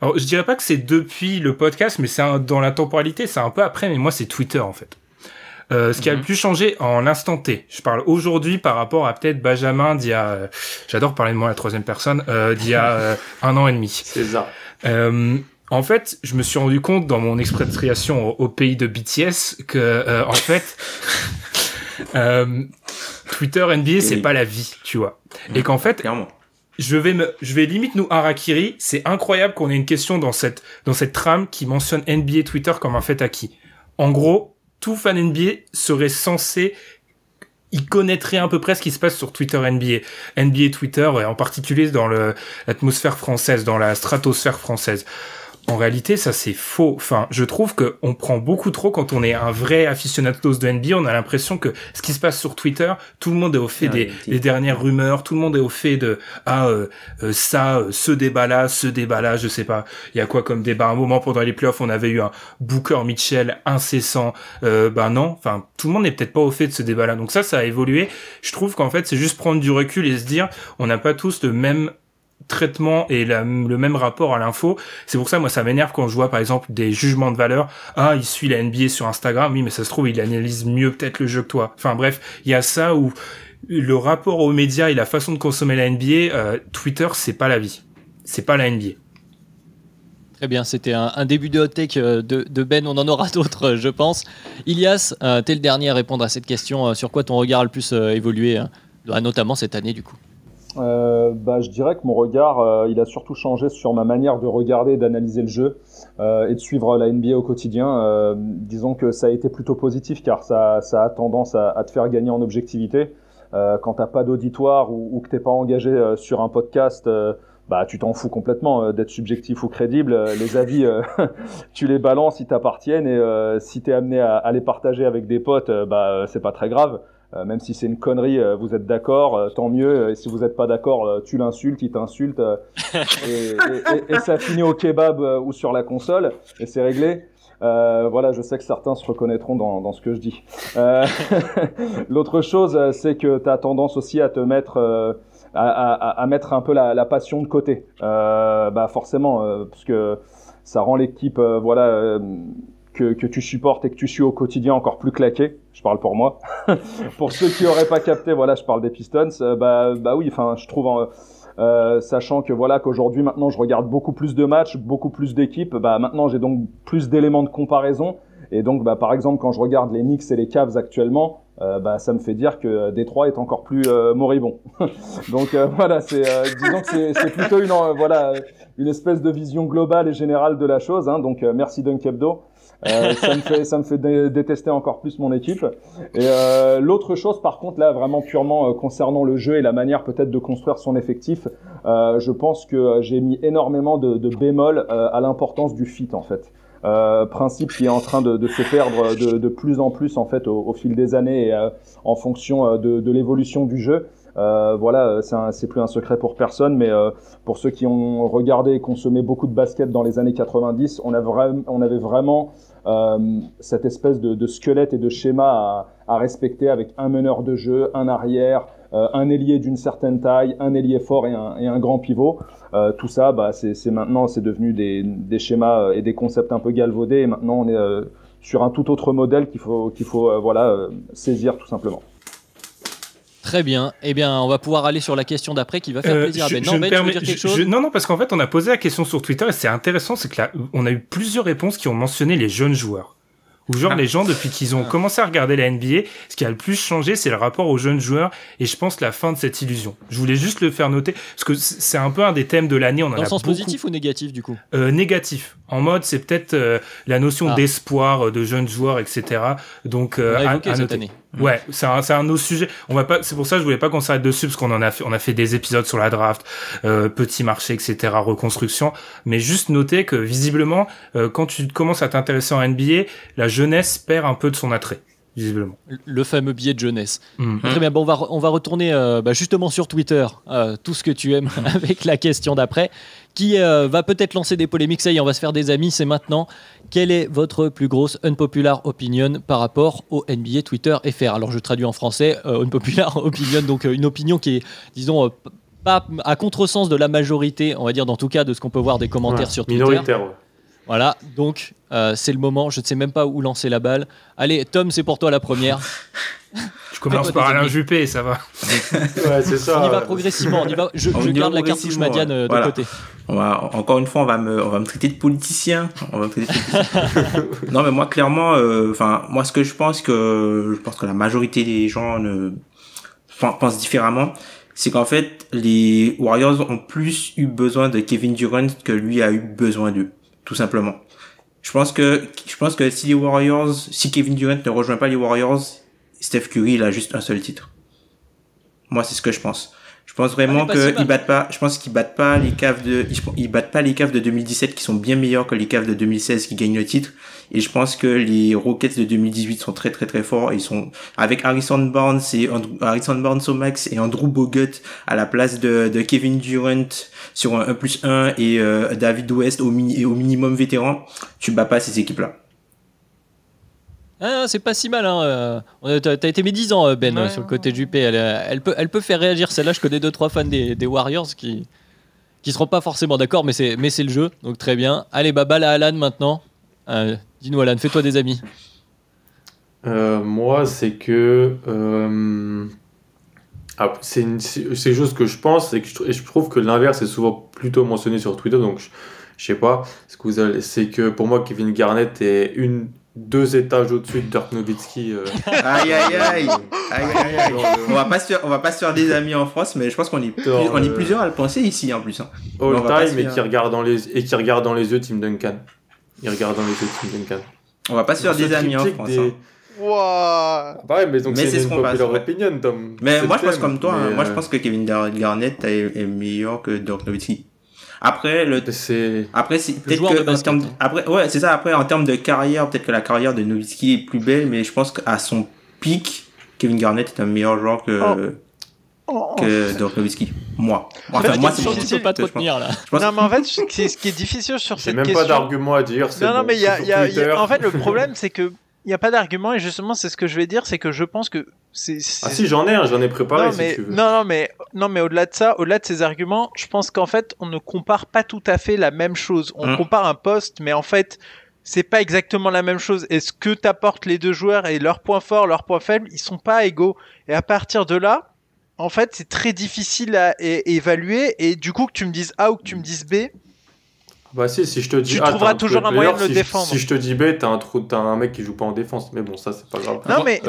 Alors, je dirais pas que c'est depuis le podcast, mais c'est dans la temporalité, c'est un peu après, mais moi c'est Twitter en fait. Ce qui a le plus changé en l'instant T. Je parle aujourd'hui par rapport à peut-être Benjamin d'il y a... j'adore parler de moi à la troisième personne. D'il y a 1 an et demi. C'est ça. En fait, je me suis rendu compte dans mon expatriation au pays de BTS que, en fait, Twitter NBA, c'est pas la vie, tu vois. Et qu'en fait, Clairement. je vais limite nous harakiri. C'est incroyable qu'on ait une question dans cette trame qui mentionne NBA Twitter comme un fait acquis. En gros, tout fan NBA serait censé, il connaîtrait à peu près ce qui se passe sur Twitter NBA Twitter, et en particulier dans l'atmosphère française, dans la stratosphère française. En réalité, ça c'est faux. Enfin, je trouve que on prend beaucoup trop quand on est un vrai aficionados de NBA. On a l'impression que ce qui se passe sur Twitter, tout le monde est au fait des dernières rumeurs, tout le monde est au fait de ce débat-là, je sais pas. Il y a quoi comme débat? À un moment pendant les playoffs, on avait eu un Booker Mitchell incessant. Non, enfin, tout le monde n'est peut-être pas au fait de ce débat-là. Donc ça a évolué. Je trouve qu'en fait, c'est juste prendre du recul et se dire, on n'a pas tous le même traitement et le même rapport à l'info. C'est pour ça, moi, ça m'énerve quand je vois, par exemple, des jugements de valeur. Ah, il suit la NBA sur Instagram. Oui, mais ça se trouve, il analyse mieux peut-être le jeu que toi. Enfin, bref, il y a ça où le rapport aux médias et la façon de consommer la NBA, Twitter, c'est pas la vie. C'est pas la NBA. Très bien, c'était un début de hot take de Ben. On en aura d'autres, je pense. Ilias, t'es le dernier à répondre à cette question. Sur quoi ton regard a le plus évolué, notamment cette année, du coup? Je dirais que mon regard, il a surtout changé sur ma manière de regarder, d'analyser le jeu et de suivre la NBA au quotidien. Disons que ça a été plutôt positif car ça a tendance à te faire gagner en objectivité. Quand t'as pas d'auditoire ou que t'es pas engagé sur un podcast, tu t'en fous complètement d'être subjectif ou crédible. Les avis, tu les balances, ils t'appartiennent et si t'es amené à les partager avec des potes, c'est pas très grave. Même si c'est une connerie, vous êtes d'accord, tant mieux. Et si vous n'êtes pas d'accord, tu l'insultes, il t'insulte. Et ça finit au kebab ou sur la console. Et c'est réglé. Je sais que certains se reconnaîtront dans ce que je dis. L'autre chose, c'est que tu as tendance aussi à te mettre... à mettre un peu la passion de côté. Forcément, parce que ça rend l'équipe... que tu supportes et que tu suis au quotidien encore plus claqué. Je parle pour moi. Pour ceux qui auraient pas capté, je parle des Pistons. Oui, enfin, je trouve, sachant que qu'aujourd'hui, maintenant, je regarde beaucoup plus de matchs, beaucoup plus d'équipes. Maintenant, j'ai donc plus d'éléments de comparaison. Et donc, par exemple, quand je regarde les Knicks et les Cavs actuellement, ça me fait dire que Détroit est encore plus moribond. Donc disons que c'est plutôt une espèce de vision globale et générale de la chose. Hein. Donc merci Dunk Hebdo. Ça me fait détester encore plus mon équipe. Et l'autre chose, par contre, là, vraiment purement concernant le jeu et la manière peut-être de construire son effectif, je pense que j'ai mis énormément de bémol à l'importance du fit, en fait. Principe qui est en train de se perdre de plus en plus, en fait, au fil des années et en fonction de l'évolution du jeu. C'est plus un secret pour personne, mais pour ceux qui ont regardé et consommé beaucoup de basket dans les années 90, on avait vraiment cette espèce de squelette et de schéma à respecter avec un meneur de jeu, un arrière, un ailier d'une certaine taille, un ailier fort et un grand pivot. Tout ça, c'est maintenant, c'est devenu des schémas et des concepts un peu galvaudés, et maintenant on est sur un tout autre modèle qu'il faut saisir tout simplement. Très bien. Eh bien, on va pouvoir aller sur la question d'après qui va faire plaisir à Ben. Non, Ben, tu veux dire quelque chose ? Non, parce qu'en fait, on a posé la question sur Twitter et c'est intéressant, c'est que là, on a eu plusieurs réponses qui ont mentionné les jeunes joueurs. Ou genre les gens, depuis qu'ils ont commencé à regarder la NBA, ce qui a le plus changé, c'est le rapport aux jeunes joueurs et je pense la fin de cette illusion. Je voulais juste le faire noter parce que c'est un peu un des thèmes de l'année. On en a dans le sens beaucoup. Positif ou négatif du coup ? Négatif. En mode, c'est peut-être la notion d'espoir de jeunes joueurs, etc. Donc, on a évoqué cette année. Ouais, c'est un de nos sujets. On va pas, c'est pour ça que je voulais pas qu'on s'arrête dessus parce qu'on on a fait des épisodes sur la draft, petit marché, etc., reconstruction. Mais juste noter que visiblement, quand tu commences à t'intéresser en NBA, la jeunesse perd un peu de son attrait. Visiblement. Le fameux biais de jeunesse. Très bien, on va retourner justement sur Twitter, tout ce que tu aimes avec la question d'après, qui va peut-être lancer des polémiques. Ça y est, on va se faire des amis, c'est maintenant. Quelle est votre plus grosse unpopular opinion par rapport au NBA Twitter FR ? Alors je traduis en français, unpopular opinion, donc une opinion qui est, disons, pas à contresens de la majorité, on va dire, dans tout cas, de ce qu'on peut voir des commentaires sur Twitter. Minoritaire, ouais. Voilà, donc c'est le moment. Je ne sais même pas où lancer la balle. Allez, Tom, c'est pour toi la première. Je commence par Alain Juppé, ça va. Ouais, c'est ça. On y va progressivement. On y va. Je garde la cartouche Madiane de côté. Encore une fois, on va me traiter de politicien. Non, mais moi, clairement, moi, ce que je pense que la majorité des gens pensent différemment, c'est qu'en fait, les Warriors ont plus eu besoin de Kevin Durant que lui a eu besoin d'eux, tout simplement. Je pense que si Kevin Durant ne rejoint pas les Warriors, Steph Curry, il a juste un seul titre. Moi, c'est ce que je pense. Je pense vraiment qu'ils battent pas, les Cavs de 2017 qui sont bien meilleurs que les Cavs de 2016 qui gagnent le titre. Et je pense que les Rockets de 2018 sont très très très forts. Ils sont avec Harrison Barnes au max et Andrew Bogut à la place de Kevin Durant sur un 1+1 et David West au minimum vétéran. Tu bats pas ces équipes-là. Ah, c'est pas si mal, hein. T'as été médisant, Ben, sur le côté du P. Elle peut faire réagir. Celle-là, je connais 2-3 fans des Warriors qui seront pas forcément d'accord, mais c'est le jeu, donc très bien. Allez, balle à Alan maintenant. Dis-nous, Alan, fais-toi des amis. Moi, c'est que c'est une chose que je pense et je trouve que l'inverse est souvent plutôt mentionné sur Twitter, donc je sais pas. C'est que pour moi, Kevin Garnett est 2 étages au-dessus de Dirk Nowitzki. Aïe. On va pas se faire des amis en France, mais je pense qu'on est plusieurs à le penser ici en plus. Hein. All time et qui regarde dans les yeux Tim Duncan. Il regarde dans les yeux Tim Duncan. On va pas se faire des amis en France. Wow. Pareil, mais donc c'est ce qu'on passe. opinion, Tom. Mais moi je pense comme toi. Mais... Moi je pense que Kevin Garnett est meilleur que Dirk Nowitzki. Après c'est peut-être que c'est ça. Après en termes de carrière, peut-être que la carrière de Nowitzki est plus belle, mais je pense qu'à son pic, Kevin Garnett est un meilleur joueur que Dirk Nowitzki. Moi c'est pas trop tenir là. Non, mais en fait, ce qui est difficile sur cette question. J'ai même pas d'argument à dire. Non, mais en fait, le problème, c'est que il n'y a pas d'argument, et justement, c'est ce que je vais dire, c'est que je pense que Ah si, j'en ai préparé si tu veux. Non, mais au-delà de ça, au-delà de ces arguments, je pense qu'en fait, on ne compare pas tout à fait la même chose. On compare un poste, mais en fait, c'est pas exactement la même chose. Et ce que t'apportent les deux joueurs et leurs points forts, leurs points faibles, ils sont pas égaux. Et à partir de là, en fait, c'est très difficile à évaluer, et du coup, que tu me dises A ou que tu me dises B, bah si je te dis tu trouveras toujours un moyen de le défendre. Si je te dis B, t'as un mec qui joue pas en défense, mais bon, ça c'est pas grave. Non mais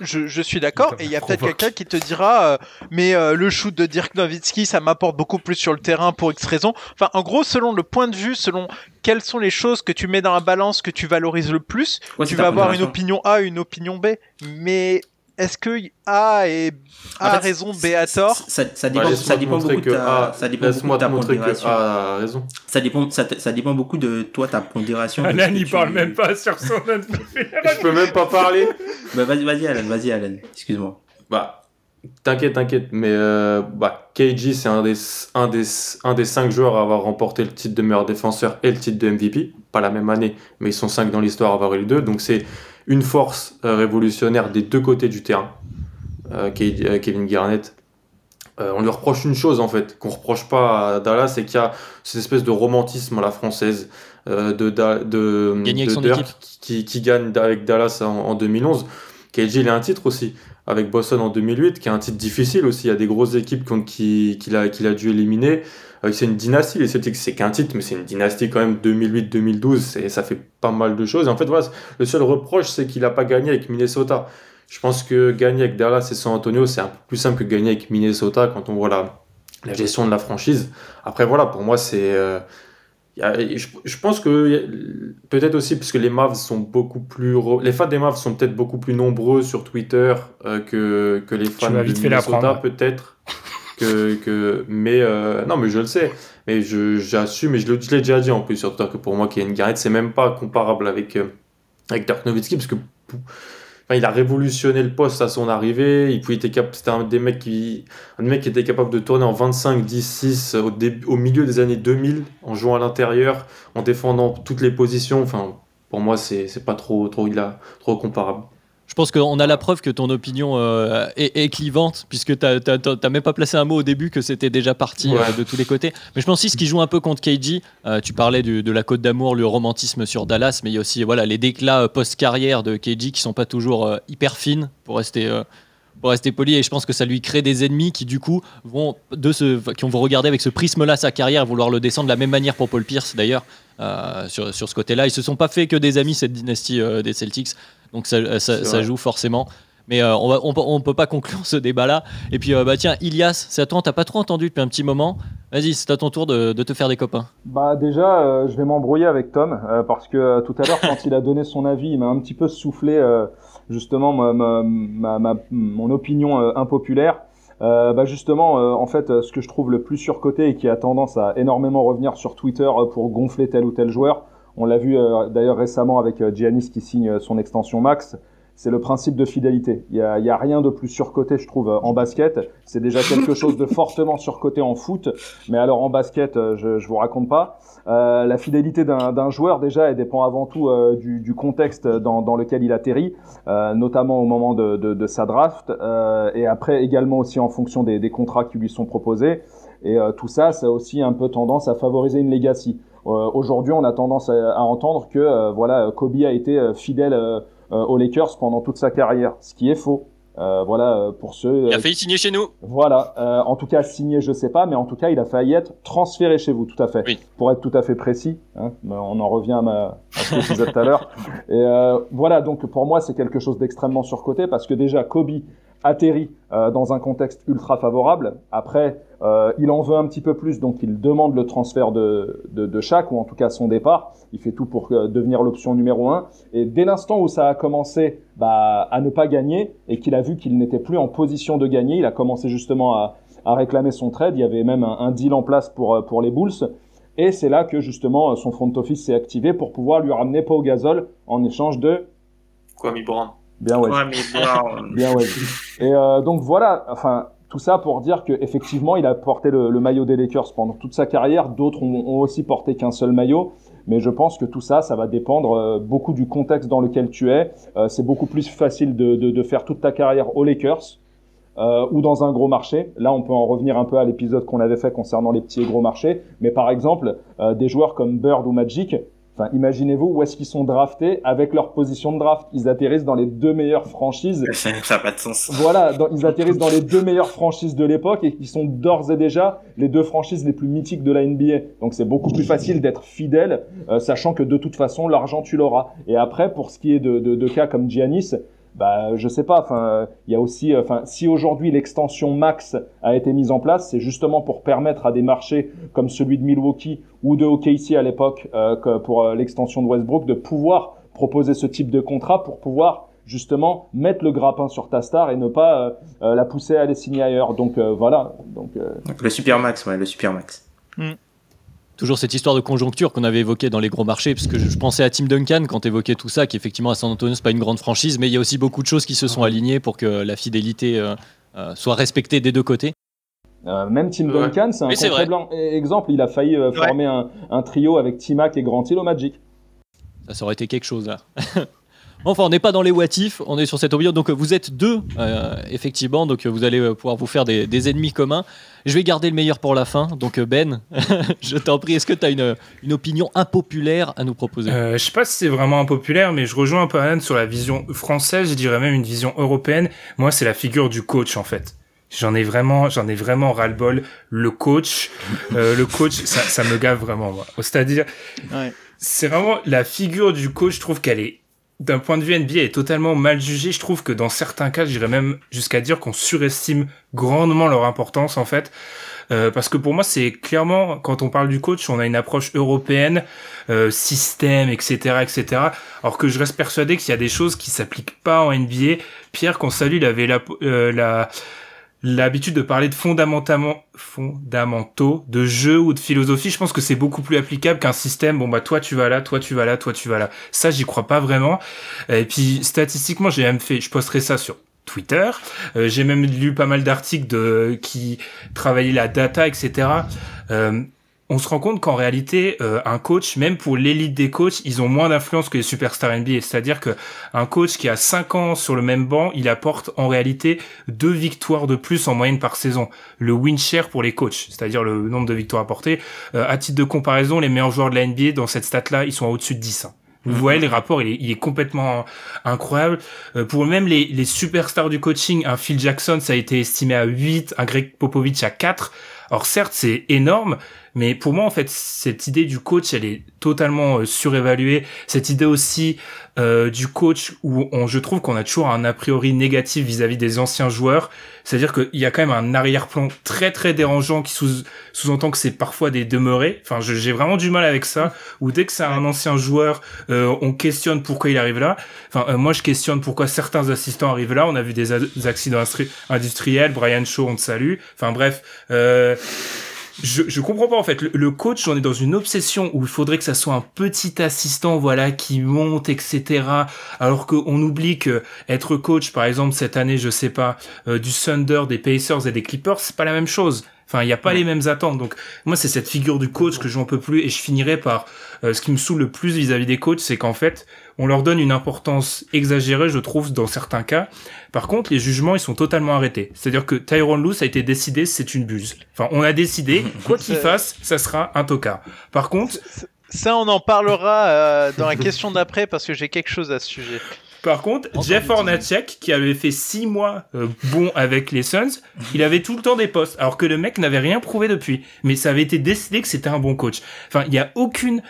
je suis d'accord, et il y a peut-être quelqu'un qui te dira mais le shoot de Dirk Nowitzki, ça m'apporte beaucoup plus sur le terrain pour X raison. Enfin, en gros, selon le point de vue, selon quelles sont les choses que tu mets dans la balance que tu valorises le plus, tu vas avoir une opinion A, une opinion B. Mais est-ce que A a raison, B a tort? Ça dépend beaucoup de ta pondération. A raison. Ça dépend beaucoup de toi, ta pondération. Alan, il parle même pas sur son Je peux même pas parler. Bah, vas-y Alan, excuse-moi. Bah, t'inquiète, mais KG, c'est un des 5 joueurs à avoir remporté le titre de meilleur défenseur et le titre de MVP. Pas la même année, mais ils sont 5 dans l'histoire à avoir eu les deux. Donc c'est une force révolutionnaire des deux côtés du terrain, Kevin Garnett. On lui reproche une chose en fait, qu'on reproche pas à Dallas, c'est qu'il y a cette espèce de romantisme à la française de Dirk qui gagne avec Dallas en 2011. KG, il a un titre aussi avec Boston en 2008, qui est un titre difficile aussi. Il y a des grosses équipes qu'il a dû éliminer. C'est une dynastie, les Celtics, c'est qu'un titre, mais c'est une dynastie quand même 2008-2012, et ça fait pas mal de choses. Et en fait, voilà, le seul reproche, c'est qu'il n'a pas gagné avec Minnesota. Je pense que gagner avec Dallas et San Antonio, c'est un peu plus simple que gagner avec Minnesota quand on voit la gestion de la franchise. Après, voilà, pour moi, c'est... je pense que peut-être aussi parce que les Mavs sont beaucoup plus... Les fans des Mavs sont peut-être beaucoup plus nombreux sur Twitter que les fans de Minnesota, peut-être. Mais non, mais je le sais, mais j'assume, et je l'ai déjà dit en plus sur Twitter, que pour moi Kevin Garnett c'est même pas comparable avec Dirk Nowitzki, parce que il a révolutionné le poste à son arrivée. C'était un mec qui était capable de tourner en 25-10-6 au milieu des années 2000 en jouant à l'intérieur, en défendant toutes les positions. Enfin, pour moi c'est pas trop comparable. pense qu'on a la preuve que ton opinion est clivante, puisque t'as même pas placé un mot au début que c'était déjà parti de tous les côtés. Mais je pense aussi ce qui joue un peu contre KG, tu parlais de la Côte d'Amour, le romantisme sur Dallas, mais il y a aussi les déclats post-carrière de KG qui sont pas toujours hyper fines, pour rester poli, et je pense que ça lui crée des ennemis qui du coup vont regarder avec ce prisme-là sa carrière et vouloir le descendre de la même manière pour Paul Pierce d'ailleurs. Sur ce côté-là, ils se sont pas fait que des amis, cette dynastie des Celtics, donc ça joue forcément. Mais on peut pas conclure ce débat-là. Et puis tiens, Ilias, c'est à toi, t'as pas trop entendu depuis un petit moment. Vas-y, c'est à ton tour de te faire des copains. Bah déjà, je vais m'embrouiller avec Tom parce que tout à l'heure, quand il a donné son avis, il m'a un petit peu soufflé justement mon opinion impopulaire. Justement, en fait, ce que je trouve le plus surcoté et qui a tendance à énormément revenir sur Twitter pour gonfler tel ou tel joueur, on l'a vu d'ailleurs récemment avec Giannis qui signe son extension max, c'est le principe de fidélité. Il y a rien de plus surcoté, je trouve, en basket. C'est déjà quelque chose de fortement surcoté en foot, mais alors en basket, je vous raconte pas. La fidélité d'un joueur, déjà, elle dépend avant tout du contexte dans lequel il atterrit, notamment au moment de sa draft, et après également aussi en fonction des contrats qui lui sont proposés. Et tout ça, ça a aussi un peu tendance à favoriser une legacy. Aujourd'hui, on a tendance à entendre que Kobe a été fidèle aux Lakers pendant toute sa carrière, ce qui est faux. Pour ceux. Il a failli signer chez nous. Voilà, en tout cas signé, je sais pas, mais en tout cas, il a failli être transféré chez vous, tout à fait. Oui. Pour être tout à fait précis, hein, on en revient à ce que je disais tout à l'heure. Et donc pour moi, c'est quelque chose d'extrêmement surcoté parce que déjà Kobe atterrit dans un contexte ultra favorable. Après, il en veut un petit peu plus, donc il demande le transfert de Shaq, ou en tout cas son départ. Il fait tout pour devenir l'option numéro 1. Et dès l'instant où ça a commencé à ne pas gagner, et qu'il a vu qu'il n'était plus en position de gagner, il a commencé justement à réclamer son trade. Il y avait même un deal en place pour les Bulls. Et c'est là que justement son front office s'est activé pour pouvoir lui ramener Pau Gasol en échange de Kwame Brown. Bien ouais. Bien ouais. Et donc voilà, enfin tout ça pour dire que effectivement il a porté le maillot des Lakers pendant toute sa carrière. D'autres ont aussi porté qu'un seul maillot, mais je pense que tout ça va dépendre beaucoup du contexte dans lequel tu es. C'est beaucoup plus facile de faire toute ta carrière aux Lakers ou dans un gros marché. Là, on peut en revenir un peu à l'épisode qu'on avait fait concernant les petits et gros marchés. Mais par exemple, des joueurs comme Bird ou Magic. Enfin, imaginez-vous où est-ce qu'ils sont draftés avec leur position de draft. Ils atterrissent dans les 2 meilleures franchises. Ça n'a pas de sens. Voilà, ils atterrissent dans les 2 meilleures franchises de l'époque et qui sont d'ores et déjà les 2 franchises les plus mythiques de la NBA. Donc c'est beaucoup plus facile d'être fidèle, sachant que de toute façon, l'argent, tu l'auras. Et après, pour ce qui est de cas comme Giannis, je sais pas, il y a aussi, si aujourd'hui l'extension max a été mise en place, c'est justement pour permettre à des marchés comme celui de Milwaukee ou de OKC à l'époque, pour l'extension de Westbrook, de pouvoir proposer ce type de contrat pour pouvoir justement mettre le grappin sur ta star et ne pas la pousser à aller signer ailleurs. Donc voilà. Donc le Supermax, le Supermax. Toujours cette histoire de conjoncture qu'on avait évoquée dans les gros marchés, parce que je pensais à Tim Duncan quand tu évoquais tout ça, qu'effectivement à San Antonio c'est pas une grande franchise, mais il y a aussi beaucoup de choses qui se sont alignées pour que la fidélité soit respectée des deux côtés. Même Tim Duncan, c'est un contre-blanc exemple, il a failli former un trio avec T-Mac et Grant Hill au Magic. Ça aurait été quelque chose là. Enfin, on n'est pas dans les what if, on est sur cette opinion. Donc vous êtes 2, effectivement, donc vous allez pouvoir vous faire des ennemis communs. Je vais garder le meilleur pour la fin. Donc Ben, je t'en prie, est-ce que tu as une opinion impopulaire à nous proposer ? Je sais pas si c'est vraiment impopulaire, mais je rejoins un peu Alan sur la vision française, je dirais même une vision européenne. Moi, c'est la figure du coach en fait. J'en ai vraiment ras-le-bol. Le coach, ça me gave vraiment, moi. C'est-à-dire, c'est vraiment la figure du coach, je trouve qu'elle est, d'un point de vue NBA, est totalement mal jugée. Je trouve que dans certains cas, j'irais même jusqu'à dire qu'on surestime grandement leur importance, en fait. Parce que pour moi, c'est clairement, quand on parle du coach, on a une approche européenne, système, etc., etc. Alors que je reste persuadé qu'il y a des choses qui s'appliquent pas en NBA. Pierre, qu'on salue, il avait l'habitude de parler de fondamentaux de jeu ou de philosophie. Je pense que c'est beaucoup plus applicable qu'un système. Bon, toi tu vas là, toi tu vas là, toi tu vas là. Ça, j'y crois pas vraiment. Et puis, statistiquement, je posterai ça sur Twitter. J'ai même lu pas mal d'articles qui travaillaient la data, etc. on se rend compte qu'en réalité, un coach, même pour l'élite des coachs, ils ont moins d'influence que les superstars NBA. C'est-à-dire que un coach qui a 5 ans sur le même banc, il apporte en réalité 2 victoires de plus en moyenne par saison. Le win share pour les coachs, c'est-à-dire le nombre de victoires apportées. À titre de comparaison, les meilleurs joueurs de la NBA, dans cette stat-là, ils sont au-dessus de 10. Vous voyez, les rapports, il est complètement incroyable. Pour même les superstars du coaching, un Phil Jackson, ça a été estimé à 8, un Greg Popovich à 4. Alors certes, c'est énorme, mais pour moi, en fait, cette idée du coach, elle est totalement surévaluée. Cette idée aussi du coach où je trouve qu'on a toujours un a priori négatif vis-à-vis des anciens joueurs. C'est-à-dire qu'il y a quand même un arrière-plan très très dérangeant qui sous-entend que c'est parfois des demeurés. Enfin, j'ai vraiment du mal avec ça. Où dès que c'est un ancien joueur, on questionne pourquoi il arrive là. Enfin, moi, je questionne pourquoi certains assistants arrivent là. On a vu des accidents industriels. Brian Shaw, on te salue. Enfin bref. Je comprends pas en fait. Le coach, on est dans une obsession où il faudrait que ça soit un petit assistant, voilà, qui monte, etc. Alors qu'on oublie que être coach, par exemple cette année, je sais pas, du Thunder, des Pacers et des Clippers, c'est pas la même chose. Enfin, il y a pas les mêmes attentes. Donc moi, c'est cette figure du coach que j'en peux plus. Et je finirai par ce qui me saoule le plus vis-à-vis des coachs, c'est qu'en fait, on leur donne une importance exagérée, je trouve, dans certains cas. Par contre, les jugements, ils sont totalement arrêtés. C'est-à-dire que Tyronn Lue, ça a été décidé, c'est une buse. Enfin, on a décidé, quoi qu'il fasse, ça sera un tocard. Par contre... Ça, on en parlera dans la question d'après, parce que j'ai quelque chose à ce sujet. Par contre, Jeff Hornacek, qui avait fait 6 mois bon avec les Suns, il avait tout le temps des postes, alors que le mec n'avait rien prouvé depuis. Mais ça avait été décidé que c'était un bon coach. Enfin, il y a aucune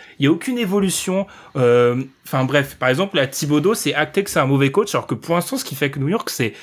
évolution. Enfin bref, par exemple, à Thibodeau, c'est acté que c'est un mauvais coach, alors que pour l'instant, ce qui fait que New York, c'est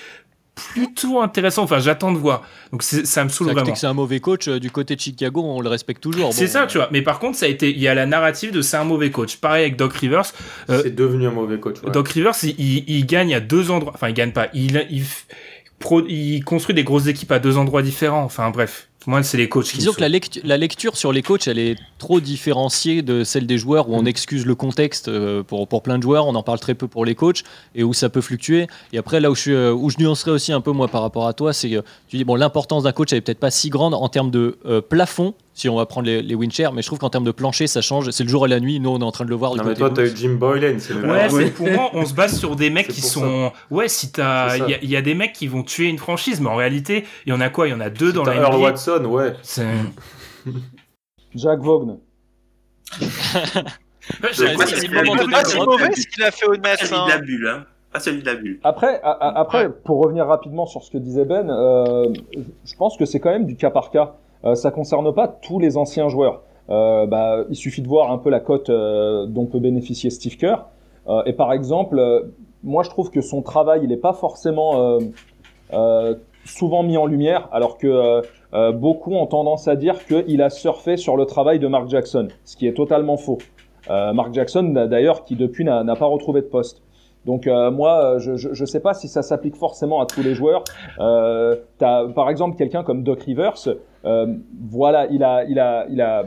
plutôt intéressant. Enfin, j'attends de voir. Donc ça me saoule vraiment. Que c'est un mauvais coach du côté de Chicago, on le respecte toujours. C'est ça, tu vois. Mais par contre, il y a la narrative de c'est un mauvais coach. Pareil avec Doc Rivers. C'est devenu un mauvais coach. Ouais. Doc Rivers, il gagne à 2 endroits. Enfin, il gagne pas. Il construit des grosses équipes à 2 endroits différents. Enfin, bref. Moi, c'est les coachs qui Disons que la lecture sur les coachs, elle est trop différenciée de celle des joueurs, où on excuse le contexte pour plein de joueurs, on en parle très peu pour les coachs, et où ça peut fluctuer. Et après, là où je nuancerais aussi un peu, moi, par rapport à toi, c'est que tu dis, bon, l'importance d'un coach, elle est peut-être pas si grande en termes de plafond, si on va prendre les win shares, mais je trouve qu'en termes de plancher, ça change. C'est le jour et la nuit. Nous, on est en train de le voir. Non, mais toi, t'as eu Jim Boylan. C'est pour moi, on se base sur des mecs qui sont. Ouais, si t'as. Il y a des mecs qui vont tuer une franchise, mais en réalité, il y en a quoi ? Il y en a 2 dans la NBA. Earl Watson, ouais. Jack Vaughn. C'est pas si mauvais ce qu'il a fait au Nets. Pas celui de la bulle, hein. Pas celui de la bulle. Après, pour revenir rapidement sur ce que disait Ben, je pense que c'est quand même du cas par cas. Ça concerne pas tous les anciens joueurs. Il suffit de voir un peu la cote dont peut bénéficier Steve Kerr. Et par exemple, moi je trouve que son travail, il est pas forcément souvent mis en lumière, alors que beaucoup ont tendance à dire qu'il a surfé sur le travail de Mark Jackson, ce qui est totalement faux. Mark Jackson, d'ailleurs, qui depuis n'a pas retrouvé de poste. Donc moi, je sais pas si ça s'applique forcément à tous les joueurs. T'as par exemple quelqu'un comme Doc Rivers. Voilà, il a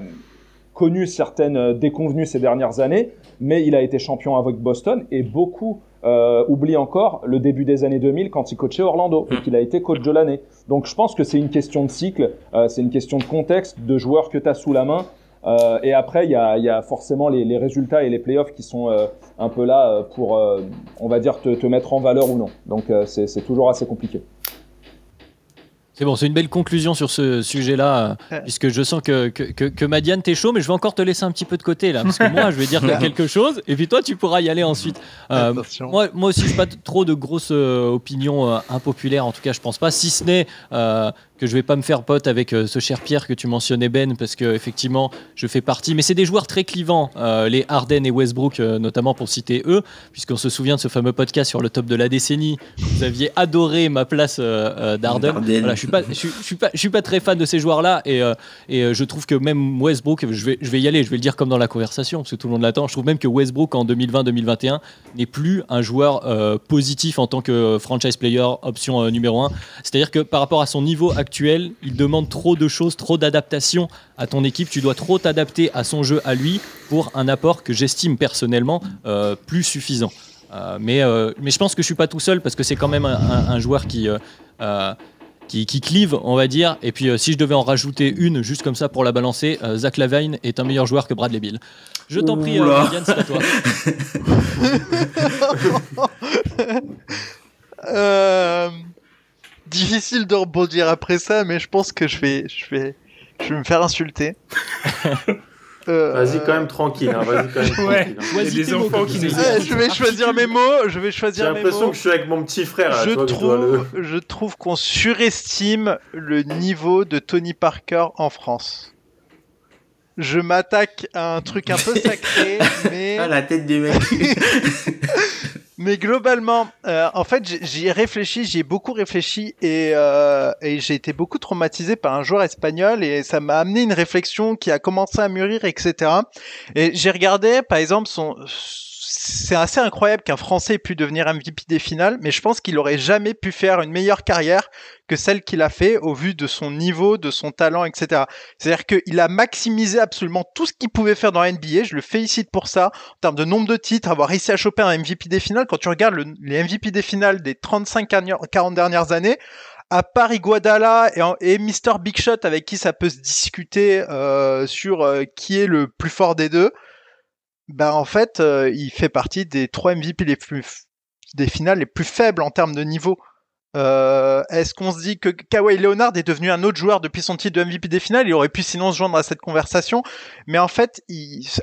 connu certaines déconvenues ces dernières années, mais il a été champion avec Boston, et beaucoup oublient encore le début des années 2000 quand il coachait Orlando et qu'il a été coach de l'année. Donc je pense que c'est une question de cycle, c'est une question de contexte, de joueurs que tu as sous la main. Et après, il y a forcément les résultats et les playoffs qui sont un peu là pour, on va dire, te mettre en valeur ou non. Donc c'est toujours assez compliqué. C'est bon, c'est une belle conclusion sur ce sujet-là, puisque je sens que Madiane, t'es chaud, mais je vais encore te laisser un petit peu de côté, là, parce que moi, je vais dire quelque chose, et puis toi, tu pourras y aller ensuite. Moi aussi, je n'ai pas trop de grosses opinions impopulaires, en tout cas, je pense pas, si ce n'est que je vais pas me faire pote avec ce cher Pierre que tu mentionnais, Ben, parce que effectivement je fais partie, mais c'est des joueurs très clivants, les Harden et Westbrook notamment, pour citer eux, puisqu'on se souvient de ce fameux podcast sur le top de la décennie. Vous aviez adoré ma place d'Harden. Voilà, je suis pas très fan de ces joueurs-là, et je trouve que même Westbrook, je vais y aller, je vais le dire comme dans la conversation, parce que tout le monde l'attend. Je trouve même que Westbrook en 2020-2021 n'est plus un joueur positif en tant que franchise player option numéro 1. C'est-à-dire que par rapport à son niveau actuel, il demande trop de choses, trop d'adaptation à ton équipe. Tu dois trop t'adapter à son jeu, à lui, pour un apport que j'estime personnellement plus suffisant. Mais je pense que je suis pas tout seul, parce que c'est quand même un joueur qui qui clive, on va dire. Et puis, si je devais en rajouter une, juste comme ça pour la balancer, Zach LaVine est un meilleur joueur que Bradley Beal. Je t'en prie, Yann, c'est à toi. Difficile de rebondir après ça, mais je pense que je vais me faire insulter. Vas-y quand même tranquille, hein. Vas-y quand même tranquille. Hein. Il y a des enfants qui nous je vais choisir mes mots. J'ai l'impression que je suis avec mon petit frère. Là, je trouve qu'on surestime le niveau de Tony Parker en France. Je m'attaque à un truc un peu sacré, mais... Ah, la tête des mecs. Mais globalement, en fait, j'y ai beaucoup réfléchi et j'ai été beaucoup traumatisé par un joueur espagnol et ça m'a amené une réflexion qui a commencé à mûrir, etc. Et j'ai regardé, par exemple, c'est assez incroyable qu'un Français ait pu devenir MVP des finales, mais je pense qu'il aurait jamais pu faire une meilleure carrière que celle qu'il a fait au vu de son niveau, de son talent, etc. C'est-à-dire qu'il a maximisé absolument tout ce qu'il pouvait faire dans la NBA. Je le félicite pour ça. En termes de nombre de titres, avoir réussi à choper un MVP des finales, quand tu regardes les MVP des finales des 35-40 dernières années, à part Iguodala et Mr. Big Shot avec qui ça peut se discuter sur qui est le plus fort des deux, ben en fait, il fait partie des 3 MVP des finales les plus faibles en termes de niveau. Est-ce qu'on se dit que Kawhi Leonard est devenu un autre joueur depuis son titre de MVP des finales? Il aurait pu sinon se joindre à cette conversation, mais en fait,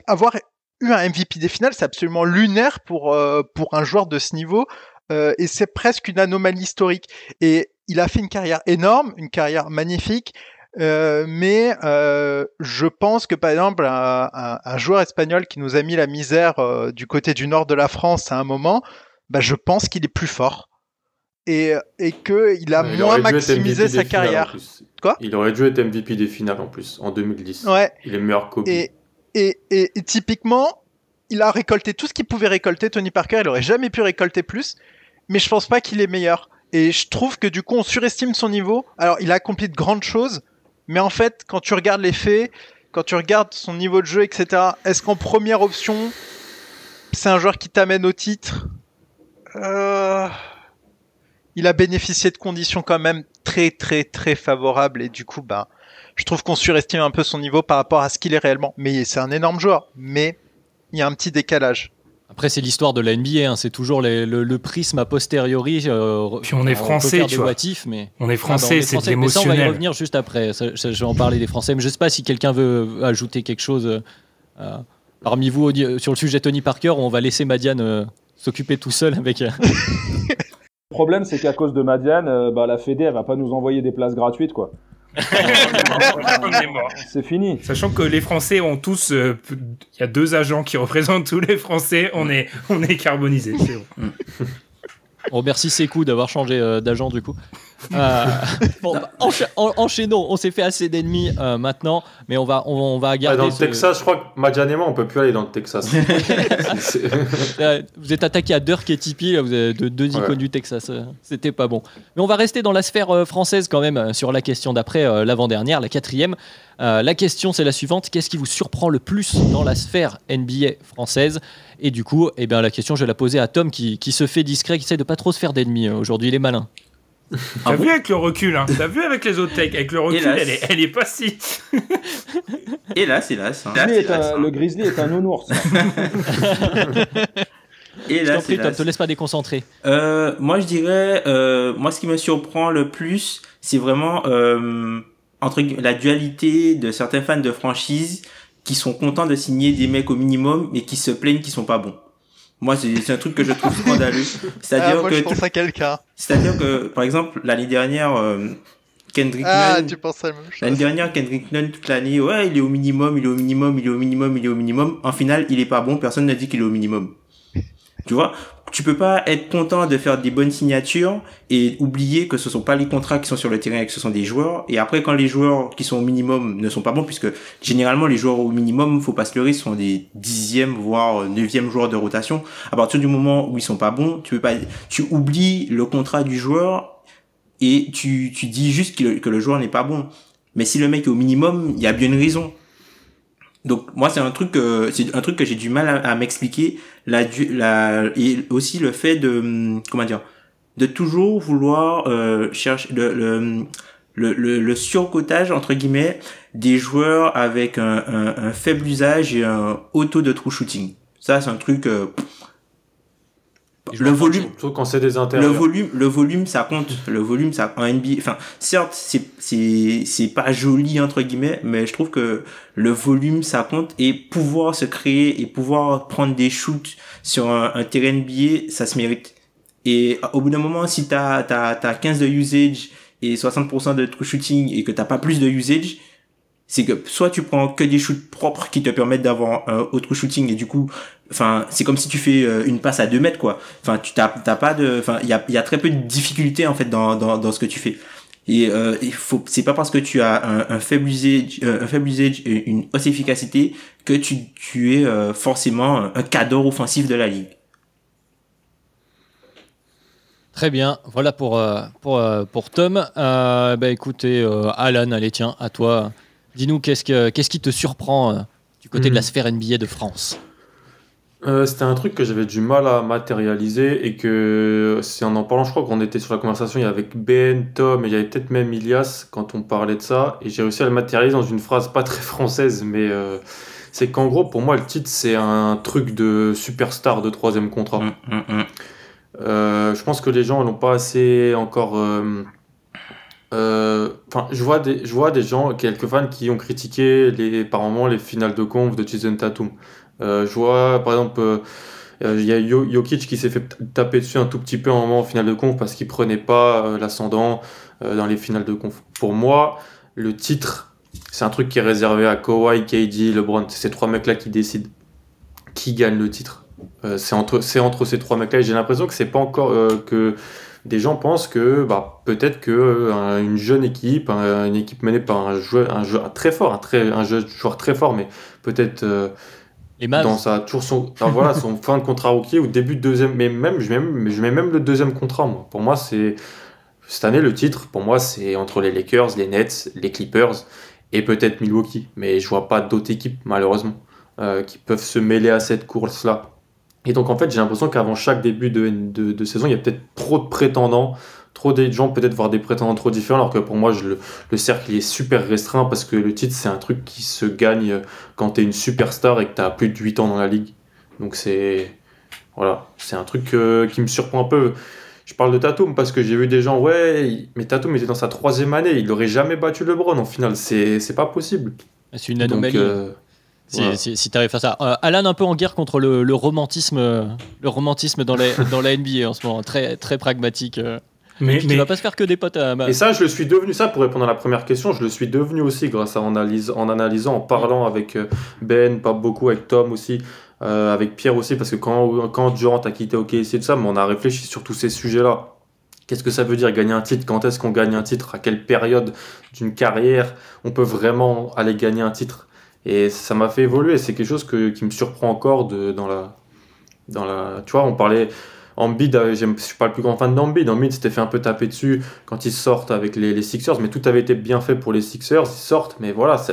avoir eu un MVP des finales, c'est absolument lunaire pour un joueur de ce niveau, et c'est presque une anomalie historique. Et il a fait une carrière énorme, une carrière magnifique. Mais je pense que par exemple un joueur espagnol qui nous a mis la misère du côté du nord de la France à un moment, bah, je pense qu'il est plus fort et que il a moins maximisé sa carrière. Quoi ? Il aurait dû être MVP des finales en plus en 2010. Ouais. Il est meilleur Kobe. Et typiquement, il a récolté tout ce qu'il pouvait récolter. Tony Parker, il aurait jamais pu récolter plus, mais je pense pas qu'il est meilleur. Et je trouve que du coup, on surestime son niveau. Alors, il a accompli de grandes choses. Mais en fait, quand tu regardes les faits, quand tu regardes son niveau de jeu, etc., est-ce qu'en première option, c'est un joueur qui t'amène au titre ? Il a bénéficié de conditions quand même très très très favorables et du coup, bah, je trouve qu'on surestime un peu son niveau par rapport à ce qu'il est réellement. Mais c'est un énorme joueur, mais il y a un petit décalage. Après, c'est l'histoire de la NBA, hein. C'est toujours le prisme a posteriori. Puis on est français, tu vois. Mais... On est français, c'est de l'émotionnel. Mais ça, on va y revenir juste après. Je vais en parler des Français. Mais je ne sais pas si quelqu'un veut ajouter quelque chose parmi vous sur le sujet Tony Parker, ou on va laisser Madiane s'occuper tout seul avec... Le problème, c'est qu'à cause de Madiane, la Fédé, elle va pas nous envoyer des places gratuites, quoi. On est mort. C'est fini. Sachant que les Français ont tous, il y a 2 agents qui représentent tous les Français, on est carbonisés. C'est bon. On remercie Sekou d'avoir changé d'agent du coup. Bon, enchaînons. On s'est fait assez d'ennemis maintenant, mais on va garder. Dans le Texas, je crois que Madiane et moi, on peut plus aller dans le Texas. Vous êtes attaqué à Dirk et Tipeee, là, vous avez deux icônes du Texas. C'était pas bon. Mais on va rester dans la sphère française quand même sur la question d'après, l'avant-dernière, la 4e. La question, c'est la suivante. Qu'est-ce qui vous surprend le plus dans la sphère NBA française ? Et du coup, la question, je vais la poser à Tom qui se fait discret, qui essaie de pas trop se faire d'ennemis aujourd'hui. Il est malin. T'as vu avec le recul, hein. T'as vu avec les autres techs, avec le recul, elle est pas si. Hélas. Le Grizzly est un nounours. Je t'en prie, Tom, te laisse pas déconcentrer. Moi, je dirais, ce qui me surprend le plus, c'est vraiment entre la dualité de certains fans de franchise qui sont contents de signer des mecs au minimum et qui se plaignent qu'ils sont pas bons. Moi, c'est un truc que je trouve scandaleux. C'est-à-dire moi, je pense à quelqu'un. C'est-à-dire que, par exemple, l'année dernière, Kendrick Nunn. Tu penses à la même chose. L'année dernière, Kendrick Nunn, toute l'année, ouais, il est au minimum. En final, il est pas bon. Personne n'a dit qu'il est au minimum. Tu vois, tu peux pas être content de faire des bonnes signatures et oublier que ce sont pas les contrats qui sont sur le terrain et que ce sont des joueurs. Et après, quand les joueurs qui sont au minimum ne sont pas bons, puisque généralement les joueurs au minimum, faut pas se leurrer, sont des 10e voire 9e joueurs de rotation. À partir du moment où ils sont pas bons, tu oublies le contrat du joueur et tu dis juste que le joueur n'est pas bon. Mais si le mec est au minimum, il y a bien une raison. Donc moi c'est un truc que j'ai du mal à m'expliquer et aussi le fait de de toujours vouloir chercher le surcotage entre guillemets des joueurs avec un faible usage et un haut taux de true shooting. Ça, c'est un truc. Le volume, surtout quand c'est des intérieurs. le volume, ça compte. Le volume, ça en NBA. Enfin, certes, c'est pas joli entre guillemets, mais je trouve que le volume, ça compte, et pouvoir se créer et pouvoir prendre des shoots sur un terrain NBA, ça se mérite. Et au bout d'un moment, si t'as 15 de usage et 60% de true shooting et que t'as pas plus de usage, c'est que soit tu prends que des shoots propres qui te permettent d'avoir un autre shooting, et du coup, enfin, c'est comme si tu fais une passe à 2 mètres, quoi. Enfin, t'as pas de, enfin, il y a très peu de difficultés, en fait, dans ce que tu fais. Et, c'est pas parce que tu as un faible usage et une haute efficacité que tu es forcément un cadre offensif de la ligue. Très bien, voilà pour Tom. Écoutez, Alan, allez tiens, à toi. Dis-nous qu'est-ce qui te surprend du côté de la sphère NBA de France? C'était un truc que j'avais du mal à matérialiser, et que c'est en parlant, je crois qu'on était sur la conversation, il y avait avec Ben, Tom, et il y avait peut-être même Ilias quand on parlait de ça, et j'ai réussi à le matérialiser dans une phrase pas très française, mais c'est qu'en gros, pour moi, le titre, c'est un truc de superstar de 3e contrat. Je pense que les gens n'ont pas assez encore. Je vois des gens, quelques fans, qui ont critiqué par moments les finales de conf de Jason Tatum. Je vois par exemple, il y a Jokic qui s'est fait taper dessus un tout petit peu un moment en finale de conf parce qu'il prenait pas l'ascendant dans les finales de conf. Pour moi, le titre, c'est un truc qui est réservé à Kawhi, KD, LeBron. C'est ces 3 mecs-là qui décident qui gagne le titre. C'est entre ces 3 mecs-là, et j'ai l'impression que c'est pas encore que des gens pensent que peut-être que une jeune équipe, une équipe menée par un joueur très fort, un joueur très fort, mais peut-être dans son fin de contrat rookie ou début de deuxième, mais même je mets même le 2e contrat, moi. Pour moi, c'est cette année le titre. Pour moi, c'est entre les Lakers, les Nets, les Clippers et peut-être Milwaukee. Mais je vois pas d'autres équipes, malheureusement, qui peuvent se mêler à cette course-là. Et donc, en fait, j'ai l'impression qu'avant chaque début de saison, il y a peut-être trop de prétendants, trop des gens peut-être voir des prétendants trop différents, alors que pour moi, le cercle il est super restreint, parce que le titre, c'est un truc qui se gagne quand t'es une superstar et que t'as plus de 8 ans dans la ligue. Donc, c'est un truc qui me surprend un peu. Je parle de Tatum parce que j'ai vu des gens, mais Tatum était dans sa 3e année, il n'aurait jamais battu LeBron en finale, c'est pas possible. C'est une anomalie. Donc, si tu arrives à ça. Alan, un peu en guerre contre le romantisme dans la NBA en ce moment, très, très pragmatique. Mais tu vas pas se faire que des potes à Et ça, je le suis devenu, ça pour répondre à la première question, je le suis devenu aussi grâce en analysant, en parlant avec Ben, pas beaucoup, avec Tom aussi, avec Pierre aussi, parce que quand Durant a quitté OKC et tout ça, mais on a réfléchi sur tous ces sujets-là. Qu'est-ce que ça veut dire gagner un titre? Quand est-ce qu'on gagne un titre? À quelle période d'une carrière on peut vraiment aller gagner un titre? Et ça m'a fait évoluer. C'est quelque chose qui me surprend encore dans la. Tu vois, on parlait. Embiid, je suis pas le plus grand fan d'Embiid. Embiid s'était fait un peu taper dessus quand ils sortent avec les Sixers, mais tout avait été bien fait pour les Sixers. Ils sortent, mais voilà,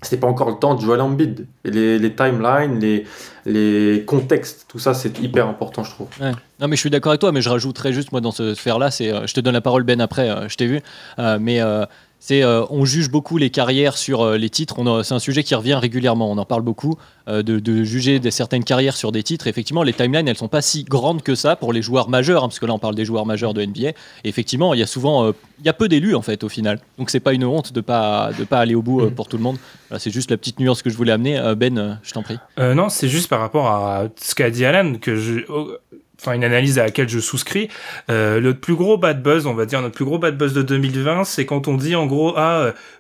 c'est pas encore le temps de jouer à l'Embiid. Les timelines, les contextes, tout ça, c'est hyper important, je trouve. Ouais. Non, mais je suis d'accord avec toi, mais je rajouterais juste, moi, dans ce sphère-là, je te donne la parole, Ben, après, je t'ai vu, on juge beaucoup les carrières sur les titres. C'est un sujet qui revient régulièrement. On en parle beaucoup de juger certaines carrières sur des titres. Et effectivement, les timelines, elles sont pas si grandes que ça pour les joueurs majeurs, parce que là, on parle des joueurs majeurs de NBA. Et effectivement, il y a souvent, il y a peu d'élus en fait au final. Donc c'est pas une honte de pas aller au bout pour tout le monde. Voilà, c'est juste la petite nuance que je voulais amener. Ben, je t'en prie. Non, c'est juste par rapport à ce qu'a dit Alan une analyse à laquelle je souscris. Le plus gros bad buzz, on va dire, notre plus gros bad buzz de 2020, c'est quand on dit en gros,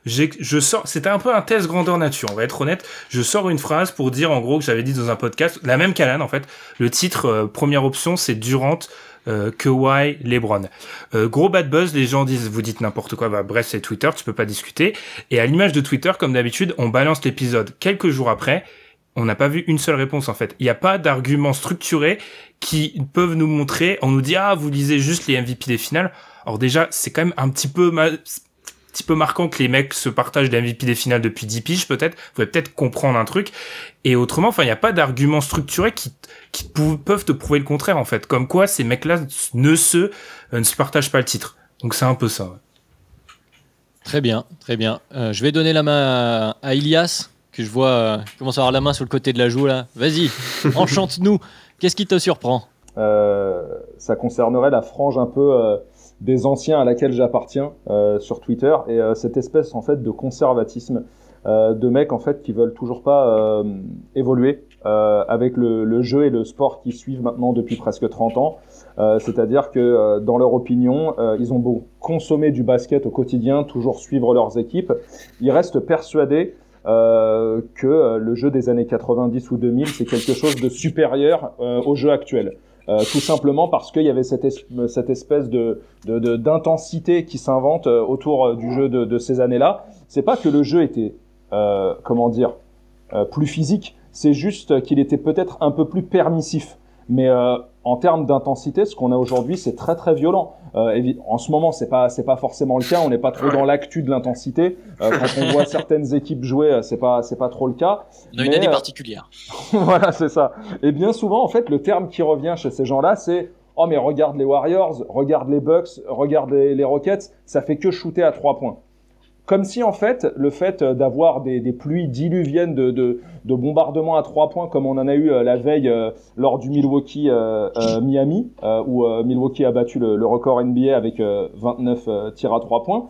je sors, c'était un peu un test grandeur nature, on va être honnête, je sors une phrase pour dire en gros que j'avais dit dans un podcast, la même qu'Alan en fait, le titre, première option, c'est Durant, Kawhi, LeBron. Gros bad buzz, les gens disent, vous dites n'importe quoi, bref, c'est Twitter, tu peux pas discuter, et à l'image de Twitter, comme d'habitude, on balance l'épisode quelques jours après, on n'a pas vu une seule réponse en fait. Il n'y a pas d'arguments structurés qui peuvent nous montrer, on nous dit vous lisez juste les MVP des finales. Alors déjà, c'est quand même un petit peu petit peu marquant que les mecs se partagent les MVP des finales depuis 10 piges, peut-être. Vous pouvez peut-être comprendre un truc. Et autrement, enfin, il n'y a pas d'arguments structurés qui peuvent te prouver le contraire, en fait. Comme quoi, ces mecs-là ne se partagent pas le titre. Donc, c'est un peu ça, ouais. Très bien, très bien. Je vais donner la main à Ilias, que je vois commence à avoir la main sur le côté de la joue, là. Vas-y, enchante-nous. Qu'est-ce qui te surprend ? Ça concernerait la frange un peu des anciens à laquelle j'appartiens sur Twitter, et cette espèce en fait de conservatisme de mecs en fait qui veulent toujours pas évoluer avec le jeu et le sport qui suivent maintenant depuis presque 30 ans. C'est-à-dire que dans leur opinion, ils ont beau consommer du basket au quotidien, toujours suivre leurs équipes, ils restent persuadés que le jeu des années 90 ou 2000 c'est quelque chose de supérieur au jeu actuel. Tout simplement parce qu'il y avait cette espèce d'intensité qui s'invente autour du jeu de ces années-là. C'est pas que le jeu était plus physique, c'est juste qu'il était peut-être un peu plus permissif. Mais en termes d'intensité, ce qu'on a aujourd'hui, c'est très très violent. En ce moment, c'est pas forcément le cas. On n'est pas trop dans l'actu de l'intensité. Quand on voit certaines équipes jouer, c'est pas trop le cas. On a une année particulière. Voilà, c'est ça. Et bien souvent, en fait, le terme qui revient chez ces gens-là, c'est « Oh, mais regarde les Warriors, regarde les Bucks, regarde les Rockets, ça fait que shooter à 3 points. » Comme si, en fait, le fait d'avoir des pluies diluviennes de bombardements à 3 points, comme on en a eu la veille lors du Milwaukee-Miami, où Milwaukee a battu le record NBA avec 29 tirs à 3 points,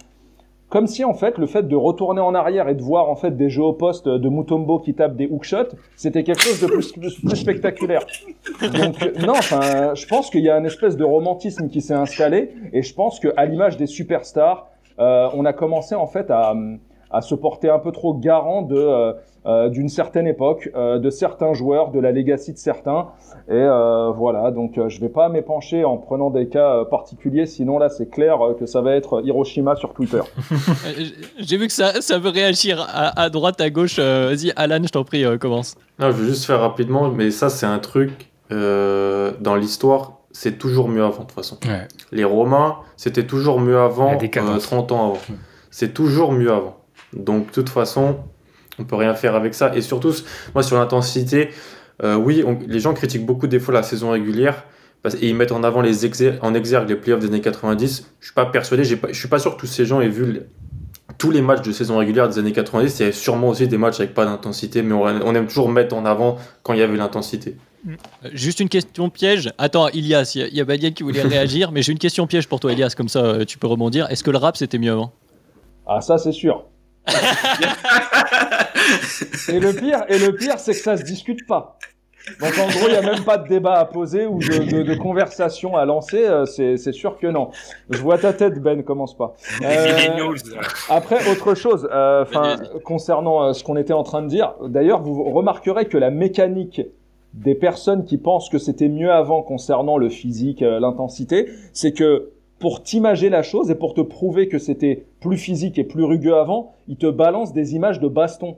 comme si, en fait, le fait de retourner en arrière et de voir, en fait, des jeux au poste de Mutombo qui tape des hook-shots, c'était quelque chose de plus spectaculaire. Donc, non, enfin, je pense qu'il y a une espèce de romantisme qui s'est installé, et je pense qu'à l'image des superstars, on a commencé en fait à se porter un peu trop garant d'une certaine époque, de certains joueurs, de la legacy de certains, et voilà. Donc je vais pas m'épancher en prenant des cas particuliers, sinon là c'est clair que ça va être Hiroshima sur Twitter. J'ai vu que ça veut réagir à droite, à gauche. Vas-y, Alan, je t'en prie, commence. Non, je veux juste faire rapidement, mais ça c'est un truc dans l'histoire. C'est toujours mieux avant, de toute façon. Ouais. Les Romains, c'était toujours mieux avant, 30 ans avant. C'est toujours mieux avant. Donc, de toute façon, on peut rien faire avec ça. Et surtout, moi, sur l'intensité, oui, les gens critiquent beaucoup des fois la saison régulière, et ils mettent en avant en exergue les playoffs des années 90. Je suis pas persuadé, je suis pas sûr que tous ces gens aient vu tous les matchs de saison régulière des années 90. Il y avait sûrement aussi des matchs avec pas d'intensité, mais on aime toujours mettre en avant quand il y avait l'intensité. Juste une question piège. Attends, Ilias, il y a Badian qui voulait réagir, mais j'ai une question piège pour toi, Ilias, comme ça tu peux rebondir. Est-ce que le rap c'était mieux avant ? Ah, ça c'est sûr. Et le pire, c'est que ça se discute pas. Donc en gros, il y a même pas de débat à poser ou de conversation à lancer. C'est sûr que non. Je vois ta tête, Ben. Commence pas. Après, autre chose. Concernant ce qu'on était en train de dire. D'ailleurs, vous remarquerez que la mécanique des personnes qui pensent que c'était mieux avant concernant le physique, l'intensité, c'est que pour t'imager la chose et pour te prouver que c'était plus physique et plus rugueux avant, ils te balancent des images de baston.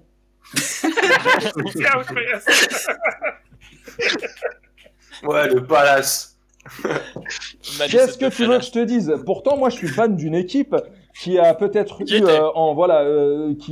Ouais, le palace. Qu'est-ce que tu veux que je te dise ? Pourtant, moi, je suis fan d'une équipe qui a peut-être eu,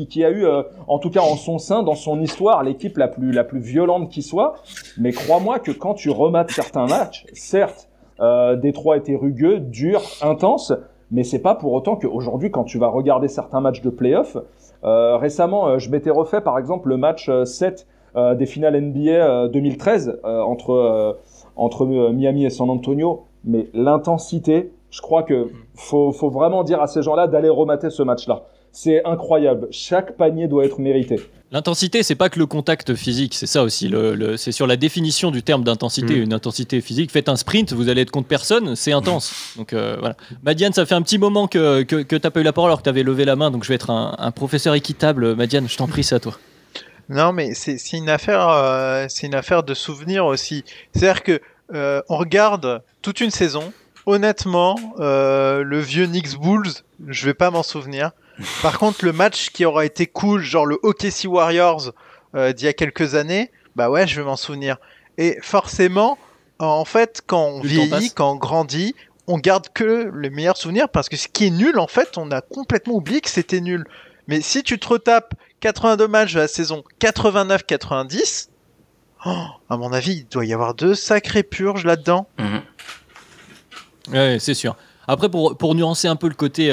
qui a eu, en tout cas en son sein, dans son histoire, l'équipe la plus violente qui soit. Mais crois-moi que quand tu remates certains matchs, certes, Détroit était rugueux, dur, intense, mais c'est pas pour autant qu'aujourd'hui, quand tu vas regarder certains matchs de play-off, récemment, je m'étais refait par exemple le match 7 des finales NBA 2013 entre Miami et San Antonio, mais l'intensité, je crois que faut vraiment dire à ces gens-là d'aller remater ce match-là. C'est incroyable. Chaque panier doit être mérité. L'intensité, c'est pas que le contact physique, c'est ça aussi. C'est sur la définition du terme d'intensité. Une intensité physique. Faites un sprint, vous allez être contre personne, c'est intense. Donc voilà. Madiane, ça fait un petit moment que t'as pas eu la parole alors que t'avais levé la main, donc je vais être un professeur équitable. Madiane, je t'en prie, c'est à toi. Non, mais c'est une affaire de souvenirs aussi. C'est-à-dire que on regarde toute une saison. Honnêtement, le vieux Knicks Bulls, je vais pas m'en souvenir. Par contre, le match qui aura été cool, genre le OKC Warriors d'il y a quelques années, bah ouais, je vais m'en souvenir. Et forcément, en fait, quand on vieillit, quand on grandit, on garde que les meilleurs souvenirs parce que ce qui est nul, en fait, on a complètement oublié que c'était nul. Mais si tu te retapes 82 matchs de la saison 89-90, à mon avis, il doit y avoir 2 sacrées purges là-dedans. Ouais, c'est sûr. Après, pour nuancer un peu le côté,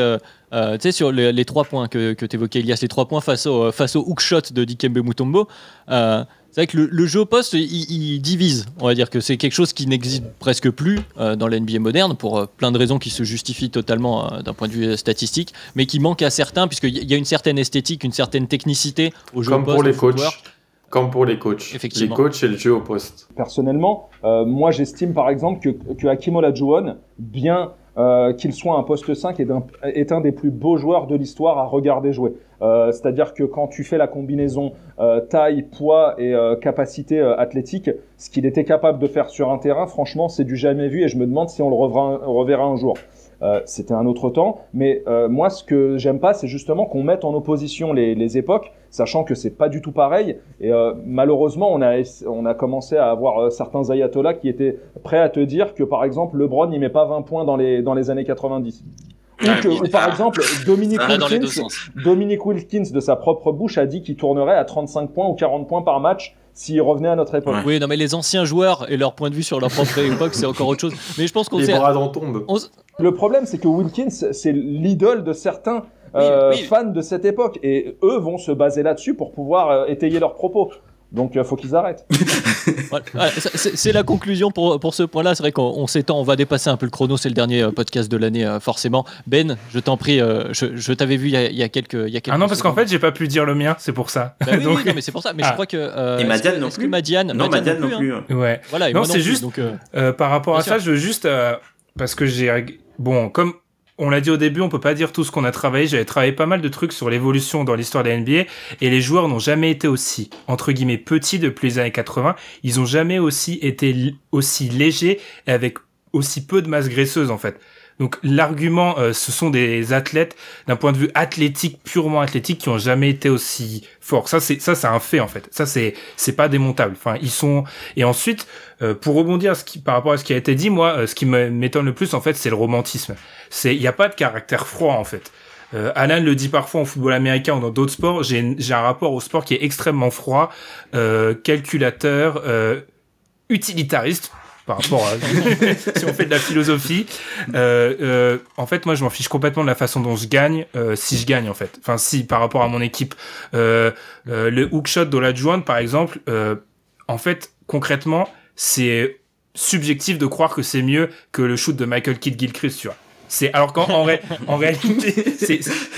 tu sais, sur les 3 points que tu évoquais, Elias, les 3 points face au hookshot de Dikembe Mutombo, c'est vrai que le jeu au poste, il divise. On va dire que c'est quelque chose qui n'existe presque plus dans la NBA moderne, pour plein de raisons qui se justifient totalement d'un point de vue statistique, mais qui manque à certains, puisqu'il y a une certaine esthétique, une certaine technicité au jeu au poste. Comme pour les coachs. Comme pour les coachs. Les coachs et le jeu au poste. Personnellement, moi j'estime par exemple que Hakeem Olajuwon, bien qu'il soit un poste 5, est un des plus beaux joueurs de l'histoire à regarder jouer. C'est-à-dire que quand tu fais la combinaison taille, poids et capacité athlétique, ce qu'il était capable de faire sur un terrain, franchement, c'est du jamais vu et je me demande si on le reverra un jour. C'était un autre temps, mais moi ce que j'aime pas, c'est justement qu'on mette en opposition les époques, sachant que c'est pas du tout pareil. Et malheureusement, on a commencé à avoir certains ayatollahs qui étaient prêts à te dire que par exemple LeBron il met pas 20 points dans les années 90. Ou par exemple, Dominic Wilkins de sa propre bouche a dit qu'il tournerait à 35 points ou 40 points par match s'il revenait à notre époque. Oui, non, mais les anciens joueurs et leur point de vue sur leur propre époque, c'est encore autre chose. Mais je pense qu'on les bras d'en tombent. Le problème, c'est que Wilkins, c'est l'idole de certains fans de cette époque. Et eux vont se baser là-dessus pour pouvoir étayer leurs propos. Donc, faut qu'ils arrêtent. Voilà, c'est la conclusion pour ce point-là. C'est vrai qu'on s'étend, on va dépasser un peu le chrono. C'est le dernier podcast de l'année, forcément. Ben, je t'en prie, je t'avais vu il y a quelques Ah non, parce qu'en fait, j'ai pas pu dire le mien, c'est pour ça. Bah oui, non, mais c'est pour ça. Mais je crois que. Et Madiane non plus. Madiane non plus. Hein. Ouais. Voilà, non, c'est juste. Donc, par rapport à ça, je veux juste. Parce que bon, comme. On l'a dit au début, on peut pas dire tout ce qu'on a travaillé. J'avais travaillé pas mal de trucs sur l'évolution dans l'histoire de la NBA et les joueurs n'ont jamais été aussi, entre guillemets, petits depuis les années 80. Ils ont jamais été aussi légers et avec aussi peu de masse graisseuse, en fait. Donc, l'argument, ce sont des athlètes, d'un point de vue athlétique, purement athlétique, qui ont jamais été aussi forts. Ça, c'est un fait, en fait. Ça, c'est pas démontable. Enfin, ils sont, et ensuite, pour rebondir par rapport à ce qui a été dit, moi, ce qui m'étonne le plus, en fait, c'est le romantisme. Il y a pas de caractère froid, en fait. Alan le dit parfois en football américain ou dans d'autres sports, j'ai un rapport au sport qui est extrêmement froid, calculateur, utilitariste, par rapport à si on fait de la philosophie. En fait, moi, je m'en fiche complètement de la façon dont je gagne, si je gagne, en fait. Enfin, si, par rapport à mon équipe. Le hookshot d'Olajuwon, par exemple, en fait, concrètement, c'est subjectif de croire que c'est mieux que le shoot de Michael Kidd-Gilchrist, tu vois. Alors qu'en réalité,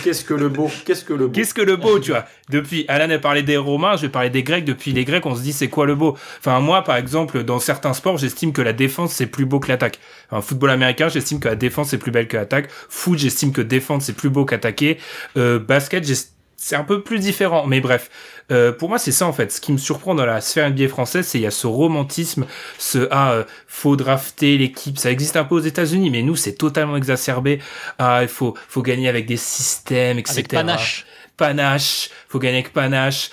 qu'est-ce que le beau, tu vois. Depuis, Alan a parlé des Romains, je vais parler des Grecs. Depuis les Grecs, on se dit c'est quoi le beau. Enfin, moi, par exemple, dans certains sports, j'estime que la défense, c'est plus beau que l'attaque. Enfin, football américain, j'estime que la défense, c'est plus belle que l'attaque. Foot, j'estime que défendre, c'est plus beau qu'attaquer. Basket, c'est un peu plus différent. Mais bref, pour moi, c'est ça, en fait. Ce qui me surprend dans la sphère NBA française, c'est il y a ce romantisme, faut drafter l'équipe. Ça existe un peu aux États-Unis, mais nous, c'est totalement exacerbé. Il faut gagner avec des systèmes, etc. Avec panache, faut gagner avec panache.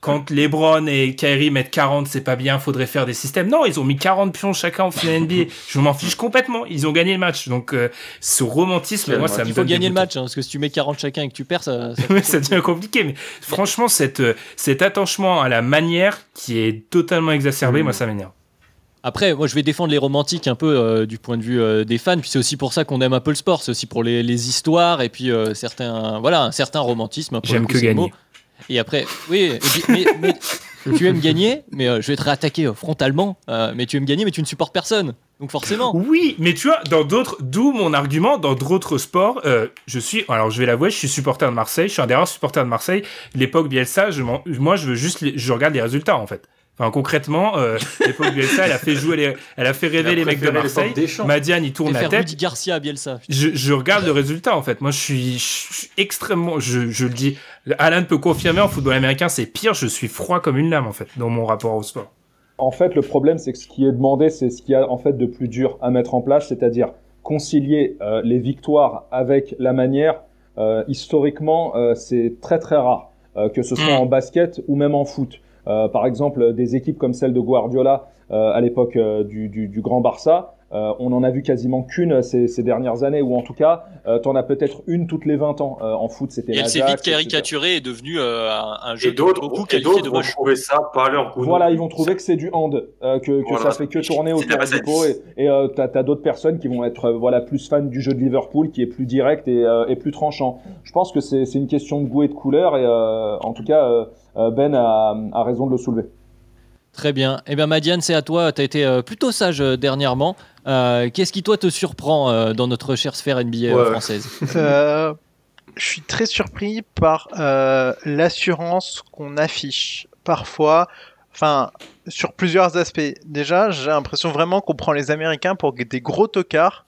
Quand LeBron et Kyrie mettent 40, c'est pas bien, faudrait faire des systèmes. Non, ils ont mis 40 pions chacun en finale NBA. Je m'en fiche complètement. Ils ont gagné le match. Donc, ce romantisme, moi, ça me donne. Il faut gagner le match, hein, parce que si tu mets 40 chacun et que tu perds, ça devient compliqué. Mais franchement, cet attachement à la manière qui est totalement exacerbé, moi, ça m'énerve. Après, moi, je vais défendre les romantiques un peu du point de vue des fans, puis c'est aussi pour ça qu'on aime un peu le sport, c'est aussi pour les histoires et puis un certain romantisme. J'aime que gagner. Et après, oui, mais tu aimes gagner, mais je vais te réattaquer frontalement, mais tu aimes gagner, mais tu ne supportes personne. Donc forcément. Oui, mais tu vois, d'où mon argument, dans d'autres sports, je vais l'avouer, je suis supporter de Marseille, je suis un des rares supporters de Marseille. L'époque Bielsa, moi, je regarde les résultats, en fait. Enfin, concrètement, l'époque Bielsa, elle a fait rêver les mecs de Marseille. Madiane, il tourne la tête. Rudy Garcia à Bielsa. Je regarde le résultat, en fait. Moi, je suis extrêmement, je le dis. Alan peut confirmer, en football américain, c'est pire. Je suis froid comme une lame, en fait, dans mon rapport au sport. En fait, le problème, c'est que ce qui est demandé, c'est ce qu'il y a, en fait, de plus dur à mettre en place, c'est-à-dire concilier les victoires avec la manière. Historiquement, c'est très, très rare, que ce soit en basket ou même en foot. Par exemple, des équipes comme celle de Guardiola à l'époque du Grand Barça, on en a vu quasiment qu'une ces dernières années, ou en tout cas, t'en as peut-être une toutes les 20 ans. En foot, c'était Et elle s'est l'Ajax, vite caricaturée et devenue un jeu Et d'autres beaucoup et qualifié d'autres de vont moche. trouver ça pas leur goût. Voilà, ils vont trouver que c'est du hand, que Voilà. ça fait que tourner C'est autour la du pot, et t'as d'autres personnes qui vont être voilà plus fans du jeu de Liverpool, qui est plus direct et plus tranchant. Je pense que c'est une question de goût et de couleur, et en tout cas, Ben a raison de le soulever. Très bien. Eh bien, Madiane, c'est à toi. Tu as été plutôt sage dernièrement. Qu'est-ce qui, toi, te surprend dans notre chère sphère NBA française? Je suis très surpris par l'assurance qu'on affiche parfois, enfin sur plusieurs aspects. Déjà, j'ai l'impression vraiment qu'on prend les Américains pour des gros tocards,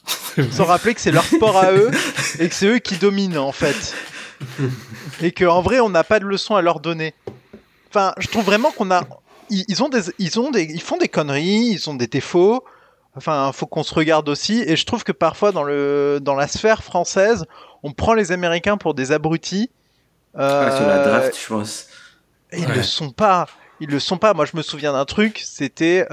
sans rappeler que c'est leur sport à eux et que c'est eux qui dominent en fait, et qu'en vrai on n'a pas de leçons à leur donner. Enfin, je trouve vraiment qu'on a, ils font des conneries, ils ont des défauts. Enfin, faut qu'on se regarde aussi. Et je trouve que parfois, dans la sphère française, on prend les Américains pour des abrutis. Sur la draft, je pense. Et ils le sont pas. Ils le sont pas. Moi, je me souviens d'un truc. C'était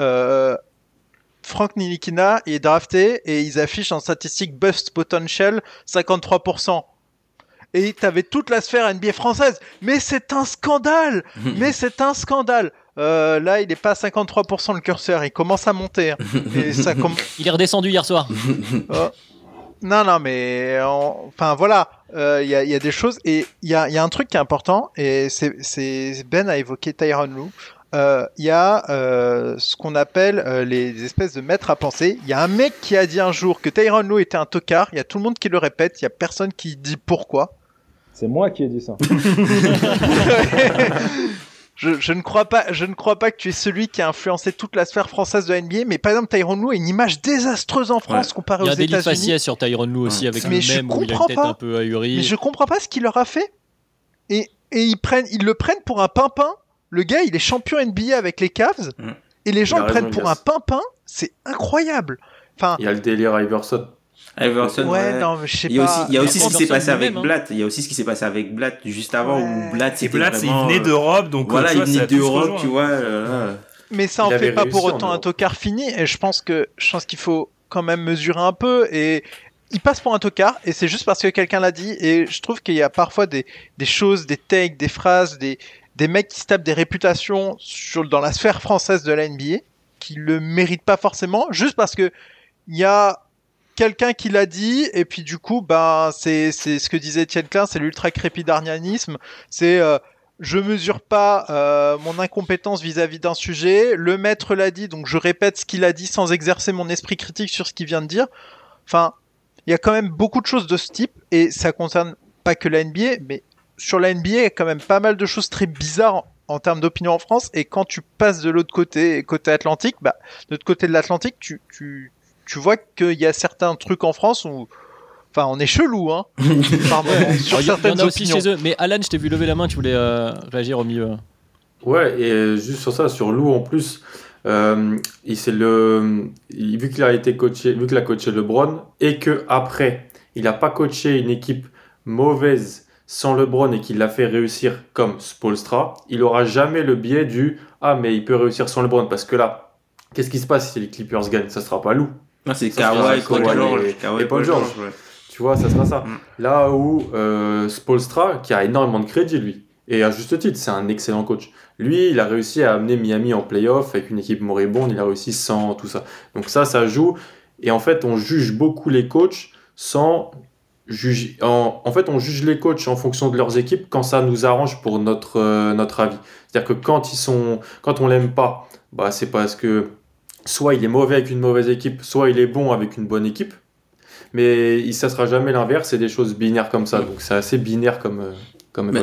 Frank Ntilikina est drafté et ils affichent en statistique bust potential 53%. Et t'avais toute la sphère NBA française. Mais c'est un scandale. Mais c'est un scandale. Là, il est pas à 53% le curseur, il commence à monter. Hein. Et ça Il est redescendu hier soir. Non, mais enfin voilà, il y a des choses et il y a un truc qui est important et c'est Ben a évoqué Tyronn Lue. Il y a ce qu'on appelle les espèces de maîtres à penser. Il y a un mec qui a dit un jour que Tyronn Lue était un tocard. Il y a tout le monde qui le répète. Il y a personne qui dit pourquoi. C'est moi qui ai dit ça. Je ne crois pas que tu es celui qui a influencé toute la sphère française de la NBA, mais par exemple Tyronn Lue a une image désastreuse en France comparée aux États-Unis. Il y a des faciès sur Tyronn Lue aussi avec mais le même où il a une tête un peu ahurie. Mais je comprends pas ce qu'il leur a fait. Et ils le prennent pour un pimpin. Le gars, il est champion NBA avec les Cavs et les gens le prennent pour un pimpin. C'est incroyable. Enfin, il y a le délire Iverson. Ouais, non, mais je sais pas. Il y a aussi ce qui s'est passé avec même, Blatt. Il y a aussi ce qui s'est passé avec Blatt juste avant où Blatt c'était il vraiment. venait d'Europe, donc voilà, il venait d'Europe, tu vois. Mais ça en fait pas pour autant un tocard fini. Et je pense qu'il faut quand même mesurer un peu. Et il passe pour un tocard. Et c'est juste parce que quelqu'un l'a dit. Et je trouve qu'il y a parfois des choses, des takes, des phrases, des mecs qui se tapent des réputations dans la sphère française de la NBA qui le méritent pas forcément, juste parce que il y a quelqu'un qui l'a dit, et puis du coup, c'est ce que disait Étienne Klein, c'est l'ultra-crépidarnianisme, c'est je mesure pas mon incompétence vis-à-vis d'un sujet, le maître l'a dit, donc je répète ce qu'il a dit sans exercer mon esprit critique sur ce qu'il vient de dire. Enfin, il y a quand même beaucoup de choses de ce type, et ça concerne pas que la NBA, mais sur la NBA, il y a quand même pas mal de choses très bizarres en termes d'opinion en France, et quand tu passes de l'autre côté Atlantique, de l'autre côté de l'Atlantique, tu vois qu'il y a certains trucs en France où, enfin, on est chelou, hein. Sur certaines opinions. Chez eux. Mais Alan, je t'ai vu lever la main, tu voulais réagir au milieu. Ouais, et juste sur ça, sur Lou en plus, vu qu'il a été coaché, vu qu'il a coaché LeBron et que après, il n'a pas coaché une équipe mauvaise sans LeBron et qu'il l'a fait réussir comme Spoelstra, il aura jamais le biais du mais il peut réussir sans LeBron parce que là, qu'est-ce qui se passe si les Clippers gagnent? Ça sera pas Lou. Non, c'est Kawhi et Paul George. Ouais. Tu vois, ça sera ça. Là où Spoelstra, qui a énormément de crédit, lui, et à juste titre, c'est un excellent coach. Lui, il a réussi à amener Miami en playoff avec une équipe moribonde, il a réussi sans tout ça. Donc ça joue. Et en fait, on juge beaucoup les coachs sans juger. En fait, on juge les coachs en fonction de leurs équipes quand ça nous arrange pour notre avis. C'est-à-dire que quand on l'aime pas, c'est parce que soit il est mauvais avec une mauvaise équipe, soit il est bon avec une bonne équipe. Mais ça sera jamais l'inverse, c'est des choses binaires comme ça. Donc c'est assez binaire comme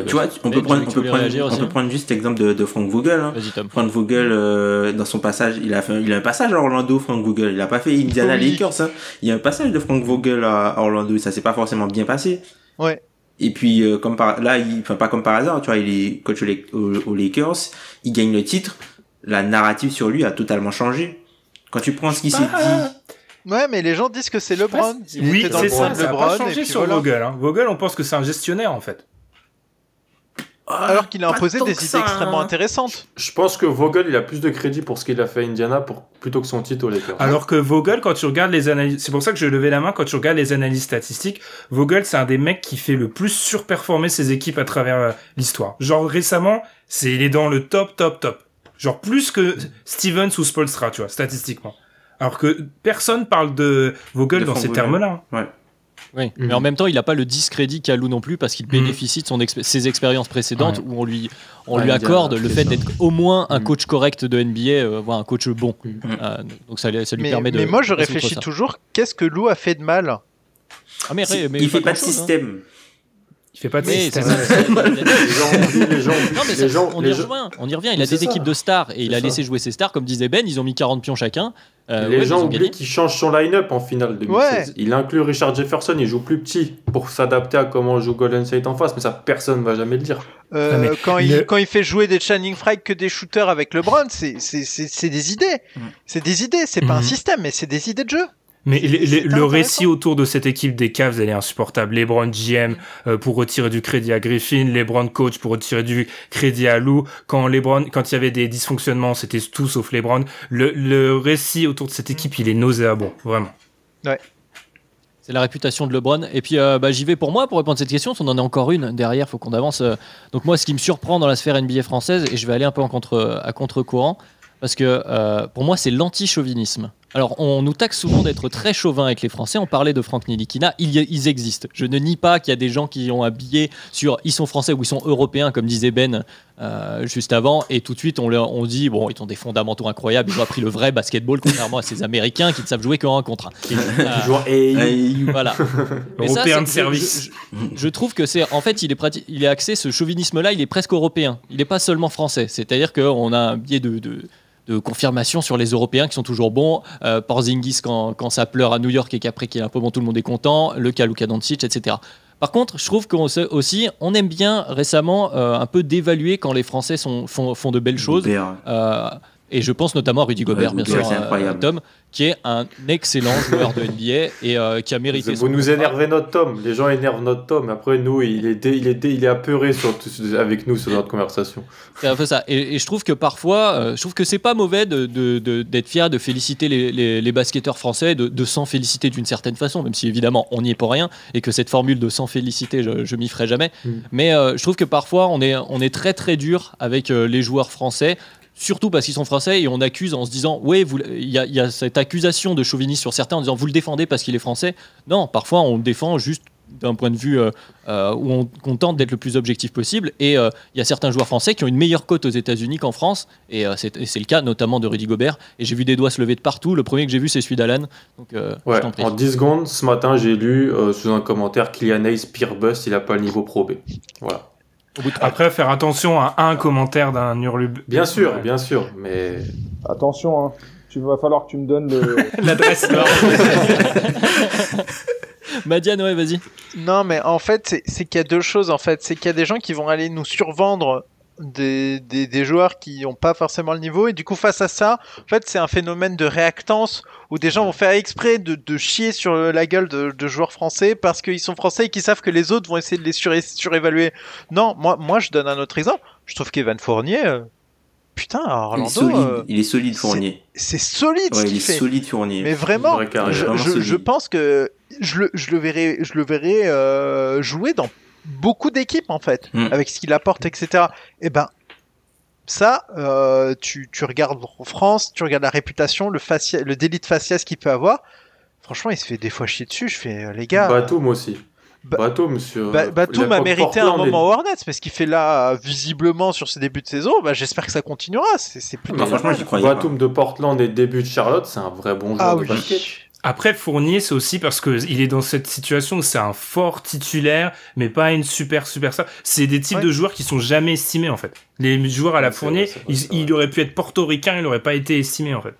tu vois, on peut prendre juste l'exemple de Frank Vogel. Hein. Frank Vogel, dans son passage, il a un passage à Orlando, Frank Vogel. Il a pas fait Indiana Lakers. Hein. Il y a un passage de Frank Vogel à Orlando et ça s'est pas forcément bien passé. Ouais. Et puis, pas comme par hasard, tu vois, il est coach aux Lakers, il gagne le titre, la narrative sur lui a totalement changé. Quand tu prends ce qui s'est dit. Ouais, mais les gens disent que c'est LeBron. Oui, c'est ça, ça n'a pas changé et sur Vogel. Hein. Vogel, on pense que c'est un gestionnaire, en fait. Alors qu'il a pas imposé tant des que idées ça, extrêmement hein. intéressantes. Je pense que Vogel, il a plus de crédit pour ce qu'il a fait à Indiana plutôt que son titre aux Lakers. Alors que Vogel, quand tu regardes les analyses, c'est pour ça que je levais la main, quand tu regardes les analyses statistiques, Vogel, c'est un des mecs qui fait le plus surperformer ses équipes à travers l'histoire. Genre, récemment, il est dans le top. Genre, plus que Stevens ou Spoelstra, tu vois, statistiquement. Alors que personne parle de Vogel dans ces termes-là. Ouais. Oui, mais en même temps, il n'a pas le discrédit qu'a Lou non plus parce qu'il bénéficie de ses expériences précédentes où on lui accorde le fait d'être au moins un coach correct de NBA, voire un coach bon. Donc ça lui permet de. Mais moi, je réfléchis toujours, qu'est-ce que Lou a fait de mal? Mais il fait pas de système. Il fait pas de système. On y revient. Il a des équipes de stars et il a laissé jouer ses stars. Comme disait Ben, ils ont mis 40 pions chacun. Les gens oublient qu'il change son line-up en finale 2016. Ouais. Il inclut Richard Jefferson, il joue plus petit pour s'adapter à comment joue Golden State en face, mais ça personne ne va jamais le dire. Quand il fait jouer des Channing Frye que des shooters avec LeBron, c'est des idées. C'est des idées, c'est pas un système, mais c'est des idées de jeu. Mais le récit autour de cette équipe des Cavs, elle est insupportable. LeBron GM pour retirer du crédit à Griffin, LeBron coach pour retirer du crédit à Lou. Quand il y avait des dysfonctionnements, c'était tout sauf LeBron. Le récit autour de cette équipe, il est nauséabond, vraiment. Ouais. C'est la réputation de LeBron. Et puis j'y vais pour répondre à cette question. On en a encore une derrière, faut qu'on avance. Donc moi, ce qui me surprend dans la sphère NBA française, et je vais aller un peu à contre-courant, parce que pour moi, c'est l'anti-chauvinisme. Alors, on nous taxe souvent d'être très chauvin avec les Français. On parlait de Franck Ntilikina. Ils existent. Je ne nie pas qu'il y a des gens qui ont un billet sur ils sont français ou ils sont européens, comme disait Ben juste avant. Et tout de suite, on dit bon, ils ont des fondamentaux incroyables. Ils ont appris le vrai basketball, contrairement à ces Américains qui ne savent jouer qu'en 1 contre 1. Voilà. Européen de service. Je trouve que il est axé, ce chauvinisme-là, il est presque européen. Il n'est pas seulement français. C'est-à-dire qu'on a un biais de confirmation sur les Européens qui sont toujours bons. Porzingis quand ça pleure à New York et qu'après qu'il est un peu bon, tout le monde est content. Le cas Luka Doncic, etc. Par contre, je trouve qu'on aime bien récemment un peu dévaluer quand les Français font de belles choses. Et je pense notamment à Rudy Gobert, bien sûr, Tom, qui est un excellent joueur de NBA et qui a mérité Vous nous énervez notre Tom. Les gens énervent notre Tom. Après, nous, il est apeuré avec nous sur notre conversation. C'est un peu ça. Et je trouve que parfois, je trouve que c'est pas mauvais d'être fier, de féliciter les basketteurs français, de s'en féliciter d'une certaine façon, même si évidemment on n'y est pour rien et que cette formule de s'en féliciter, je m'y ferai jamais. Mais je trouve que parfois on est très très dur avec les joueurs français. Surtout parce qu'ils sont français et on accuse en se disant ouais, il y a cette accusation de chauvinisme sur certains en disant vous le défendez parce qu'il est français. Non, parfois on le défend juste d'un point de vue où on tente d'être le plus objectif possible. Et il y a certains joueurs français qui ont une meilleure cote aux États-Unis qu'en France. Et c'est le cas notamment de Rudy Gobert. Et j'ai vu des doigts se lever de partout. Le premier que j'ai vu, c'est celui d'Alan. Donc, je t'en prie. En 10 secondes, ce matin, j'ai lu sous un commentaire Kylian Hayes, pire bust, il n'a pas le niveau Pro B. Voilà. Après, faire attention à un commentaire d'un hurlub. Bien sûr, mais... Attention, hein. Il va falloir que tu me donnes l'adresse. Madiane, ouais, vas-y. Non, mais en fait, c'est qu'il y a deux choses, en fait. C'est qu'il y a des gens qui vont aller nous survendre des joueurs qui n'ont pas forcément le niveau, et du coup, face à ça, en fait, c'est un phénomène de réactance où des gens vont faire exprès de chier sur la gueule de joueurs français parce qu'ils sont français et qu'ils savent que les autres vont essayer de les surévaluer. Non, moi, je donne un autre exemple. Je trouve qu'Evan Fournier... Putain, Orlando, il est solide Fournier. C'est solide ce qu'il fait. Il est solide Fournier. Mais vraiment, je pense que je le verrai jouer dans beaucoup d'équipes en fait, avec ce qu'il apporte, etc. Et ben ça, tu regardes en France, tu regardes la réputation, le délit de faciès qu'il peut avoir. Franchement, il se fait des fois chier dessus. Je fais les gars. Batum aussi. Batum, monsieur. Batum a mérité un moment au Hornets, parce qu'il fait là, visiblement, sur ses débuts de saison. J'espère que ça continuera. C'est plutôt. Franchement, j'y croyais. Batum de Portland et début de Charlotte, c'est un vrai bon joueur de basket. Après, Fournier, c'est aussi parce que il est dans cette situation où c'est un fort titulaire, mais pas une super star. C'est des types de joueurs qui sont jamais estimés, en fait. Les joueurs à la Fournier, il aurait pu être portoricain, il n'aurait pas été estimé, en fait.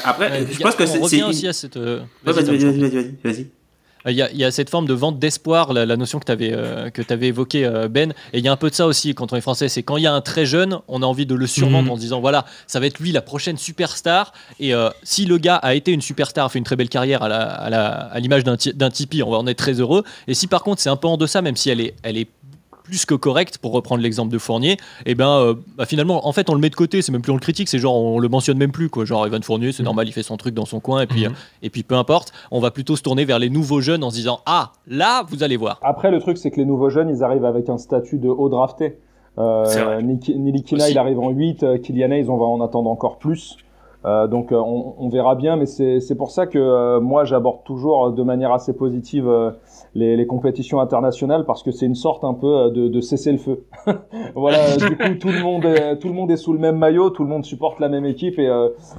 Après, je pense que c'est. On revient aussi à cette. Vas-y. Il y a cette forme de vente d'espoir, la notion que tu avais évoquée, Ben, et il y a un peu de ça aussi quand on est français, c'est quand il y a un très jeune, on a envie de le survendre en se disant voilà, ça va être lui la prochaine superstar, et si le gars a été une superstar, a fait une très belle carrière à l'image d'un Tipeee, on va en être très heureux, et si par contre c'est un peu en deçà, même si elle est plus que correct, pour reprendre l'exemple de Fournier, et finalement, en fait, on le met de côté, c'est même plus on le critique, c'est genre on le mentionne même plus, quoi. Genre Evan Fournier, c'est normal, il fait son truc dans son coin, et puis peu importe, on va plutôt se tourner vers les nouveaux jeunes en se disant ah, là, vous allez voir. Après, le truc, c'est que les nouveaux jeunes, ils arrivent avec un statut de haut drafté. Nilikina, il arrive en 8, Kylian Hayes, on va en attendre encore plus. Donc on verra bien, mais c'est pour ça que moi j'aborde toujours de manière assez positive les compétitions internationales, parce que c'est une sorte un peu de cesser le feu. Voilà, du coup tout le monde est sous le même maillot, tout le monde supporte la même équipe, et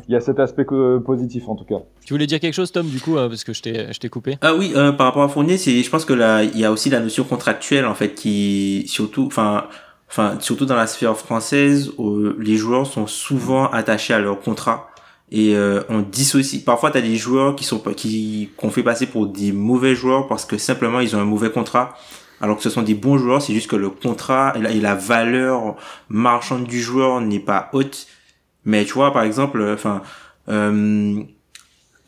il y a cet aspect positif en tout cas. Tu voulais dire quelque chose, Tom, du coup, parce que je t'ai coupé. Ah oui, par rapport à Fournier, je pense que là il y a aussi la notion contractuelle en fait qui surtout dans la sphère française, les joueurs sont souvent attachés à leur contrat. Et on dissocie. Parfois, t'as des joueurs qu'on fait passer pour des mauvais joueurs parce que simplement ils ont un mauvais contrat, alors que ce sont des bons joueurs. C'est juste que le contrat et la valeur marchande du joueur n'est pas haute. Mais tu vois, par exemple, un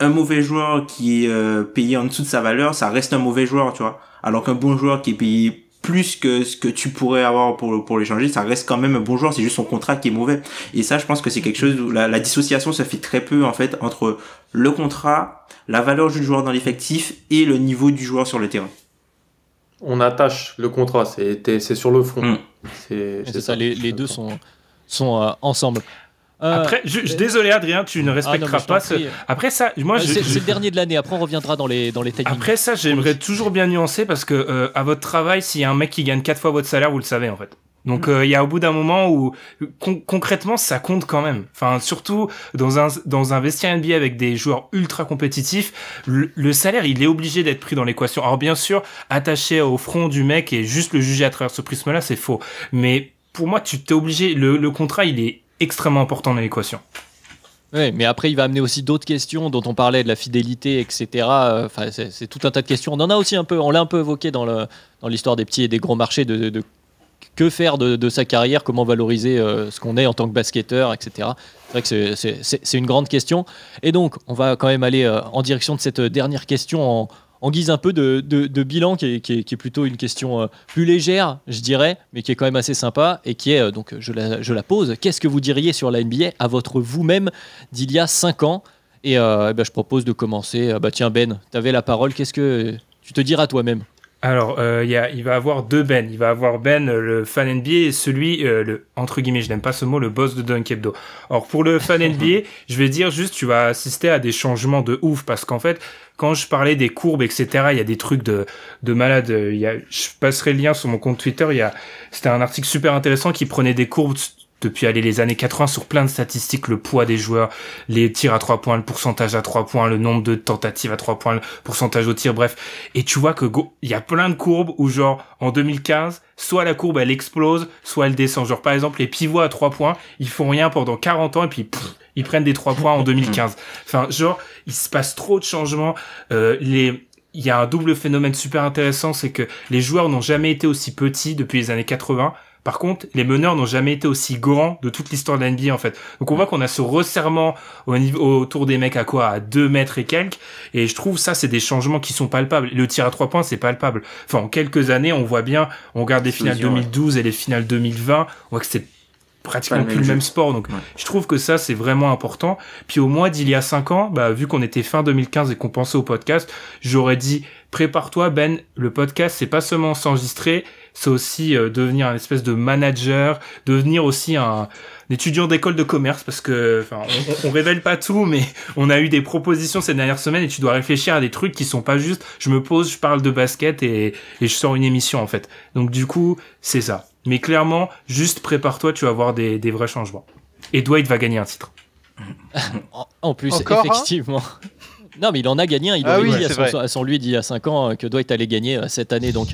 mauvais joueur qui est payé en dessous de sa valeur, ça reste un mauvais joueur, tu vois. Alors qu'un bon joueur qui est payé plus que ce que tu pourrais avoir pour l'échanger, ça reste quand même un bon joueur, c'est juste son contrat qui est mauvais. Et ça, je pense que c'est quelque chose où la dissociation se fait très peu, en fait, entre le contrat, la valeur du joueur dans l'effectif et le niveau du joueur sur le terrain. On attache le contrat, c'est sur le front. C'est ça, les deux sont ensemble. Après, désolé Adrien, tu ne respecteras pas ce... Après ça, moi c'est le dernier de l'année, après on reviendra dans les timings. Après ça, j'aimerais toujours bien nuancer, parce que à votre travail, s'il y a un mec qui gagne 4 fois votre salaire, vous le savez en fait. Donc il y a au bout d'un moment où concrètement ça compte quand même. Enfin, surtout dans un vestiaire NBA avec des joueurs ultra compétitifs, le salaire il est obligé d'être pris dans l'équation. Alors bien sûr, attaché au front du mec et juste le juger à travers ce prisme-là, c'est faux. Mais pour moi, tu t'es obligé, le contrat il est extrêmement important dans l'équation. Oui, mais après, il va amener aussi d'autres questions dont on parlait, de la fidélité, etc. Enfin, c'est tout un tas de questions. On en a aussi un peu, on l'a un peu évoqué dans l'histoire des petits et des gros marchés, de que faire de sa carrière, comment valoriser ce qu'on est en tant que basketteur, etc. C'est vrai que c'est une grande question. Et donc, on va quand même aller en direction de cette dernière question en guise un peu de bilan, qui est plutôt une question plus légère, je dirais, mais qui est quand même assez sympa, et qui est, donc je la pose, qu'est-ce que vous diriez sur la NBA à votre vous-même d'il y a 5 ans? Et je propose de commencer. Tiens Ben, tu avais la parole, qu'est-ce que tu te diras toi-même? Alors, il va avoir deux Ben. Il va avoir Ben, le fan NBA, et celui, entre guillemets, je n'aime pas ce mot, le boss de Dunk Hebdo. Alors, pour le fan NBA, je vais dire juste, tu vas assister à des changements de ouf, parce qu'en fait, quand je parlais des courbes, etc., il y a des trucs de malade. Je passerai le lien sur mon compte Twitter. C'était un article super intéressant qui prenait des courbes depuis les années 80 sur plein de statistiques, le poids des joueurs, les tirs à 3 points, le pourcentage à 3 points, le nombre de tentatives à 3 points, le pourcentage au tir, bref. Et tu vois que il y a plein de courbes où genre en 2015, soit la courbe elle explose, soit elle descend. Genre par exemple les pivots à 3 points, ils font rien pendant 40 ans et puis ils prennent des 3 points en 2015. Enfin genre il se passe trop de changements. Il y a un double phénomène super intéressant, c'est que les joueurs n'ont jamais été aussi petits depuis les années 80. Par contre, les meneurs n'ont jamais été aussi grands de toute l'histoire de la NBA, en fait. Donc on voit qu'on a ce resserrement autour des mecs à 2 mètres et quelques. Et je trouve ça, c'est des changements qui sont palpables. Le tir à 3 points, c'est palpable. Enfin, en quelques années, on voit bien, on regarde les finales 2012 et les finales 2020, on voit que c'est pratiquement plus le même sport. Donc, je trouve que ça, c'est vraiment important. Puis au moins d'il y a 5 ans, vu qu'on était fin 2015 et qu'on pensait au podcast, j'aurais dit, prépare-toi, Ben, le podcast, c'est pas seulement s'enregistrer, c'est aussi devenir un espèce de manager, devenir aussi un étudiant d'école de commerce, parce que on révèle pas tout, mais on a eu des propositions ces dernières semaines et tu dois réfléchir à des trucs qui sont pas juste je me pose, je parle de basket et je sors une émission en fait. Donc du coup, c'est ça. Mais clairement, juste prépare-toi, tu vas voir des vrais changements. Et Dwight va gagner un titre. En plus, encore effectivement. Non, mais il en a gagné un. Il aurait dit à son lui d'il y a 5 ans que Dwight allait gagner cette année. Donc,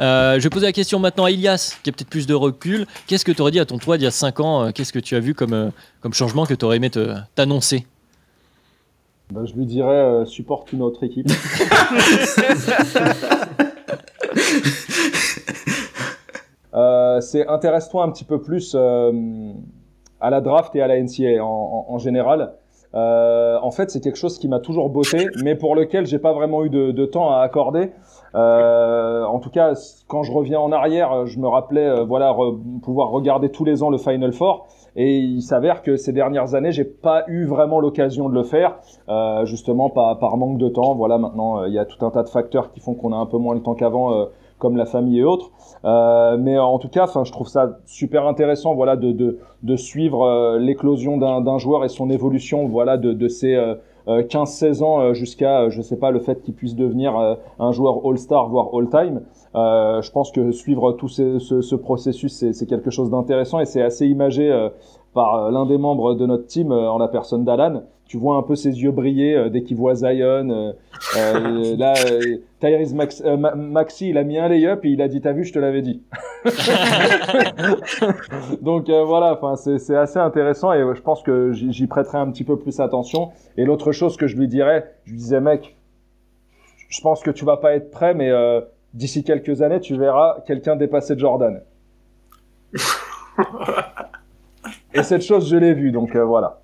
je vais poser la question maintenant à Ilias, qui a peut-être plus de recul. Qu'est-ce que tu aurais dit à ton toi d'il y a 5 ans? Qu'est-ce que tu as vu comme changement que tu aurais aimé t'annoncer? Je lui dirais supporte une autre équipe. C'est intéresse-toi un petit peu plus à la draft et à la NCAA en général. En fait, c'est quelque chose qui m'a toujours botté, mais pour lequel j'ai pas vraiment eu de temps à accorder. En tout cas, quand je reviens en arrière, je me rappelais pouvoir regarder tous les ans le Final Four. Et il s'avère que ces dernières années, j'ai pas eu vraiment l'occasion de le faire, justement par manque de temps. Voilà, maintenant il y a tout un tas de facteurs qui font qu'on a un peu moins le temps qu'avant, comme la famille et autres. Mais en tout cas, je trouve ça super intéressant, voilà, de suivre l'éclosion d'un joueur et son évolution, voilà, de ses 15-16 ans jusqu'à, je sais pas, le fait qu'il puisse devenir un joueur All-Star, voire All-Time. Je pense que suivre tout ce processus, c'est quelque chose d'intéressant et c'est assez imagé par l'un des membres de notre team, en la personne d'Alan. Tu vois un peu ses yeux briller dès qu'il voit Zion. Là, Tyrese Maxey, il a mis un lay-up et il a dit « T'as vu, je te l'avais dit ». Donc voilà, c'est assez intéressant et je pense que j'y prêterai un petit peu plus attention. Et l'autre chose que je lui disais « Mec, je pense que tu vas pas être prêt, mais d'ici quelques années, tu verras quelqu'un dépasser Jordan. » Et cette chose, je l'ai vue, donc voilà.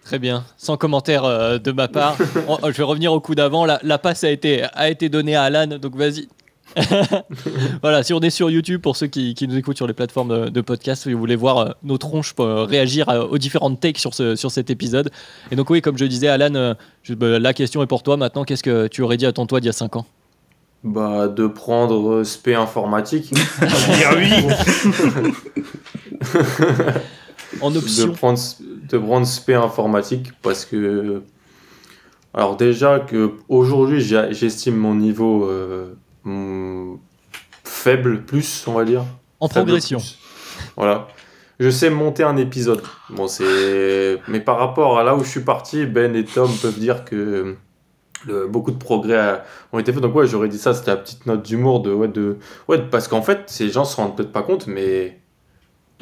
Très bien, sans commentaire de ma part. Je vais revenir au coup d'avant. La passe a été donnée à Alan, donc vas-y. Voilà, si on est sur YouTube, pour ceux qui nous écoutent sur les plateformes de podcast, si vous voulez voir nos tronches réagir aux différentes takes sur cet épisode. Et donc oui, comme je disais, Alan, la question est pour toi maintenant. Qu'est-ce que tu aurais dit à ton toi d'il y a 5 ans? Bah, de prendre spé informatique. Dire oui. En option. De prendre spé informatique parce que, alors déjà que aujourd'hui j'estime mon niveau faible plus, on va dire. En progression. Plus. Voilà. Je sais monter un épisode. Bon, mais par rapport à là où je suis parti, Ben et Tom peuvent dire que beaucoup de progrès ont été faits. Donc ouais, j'aurais dit ça, c'était la petite note d'humour parce qu'en fait, ces gens se rendent peut-être pas compte, mais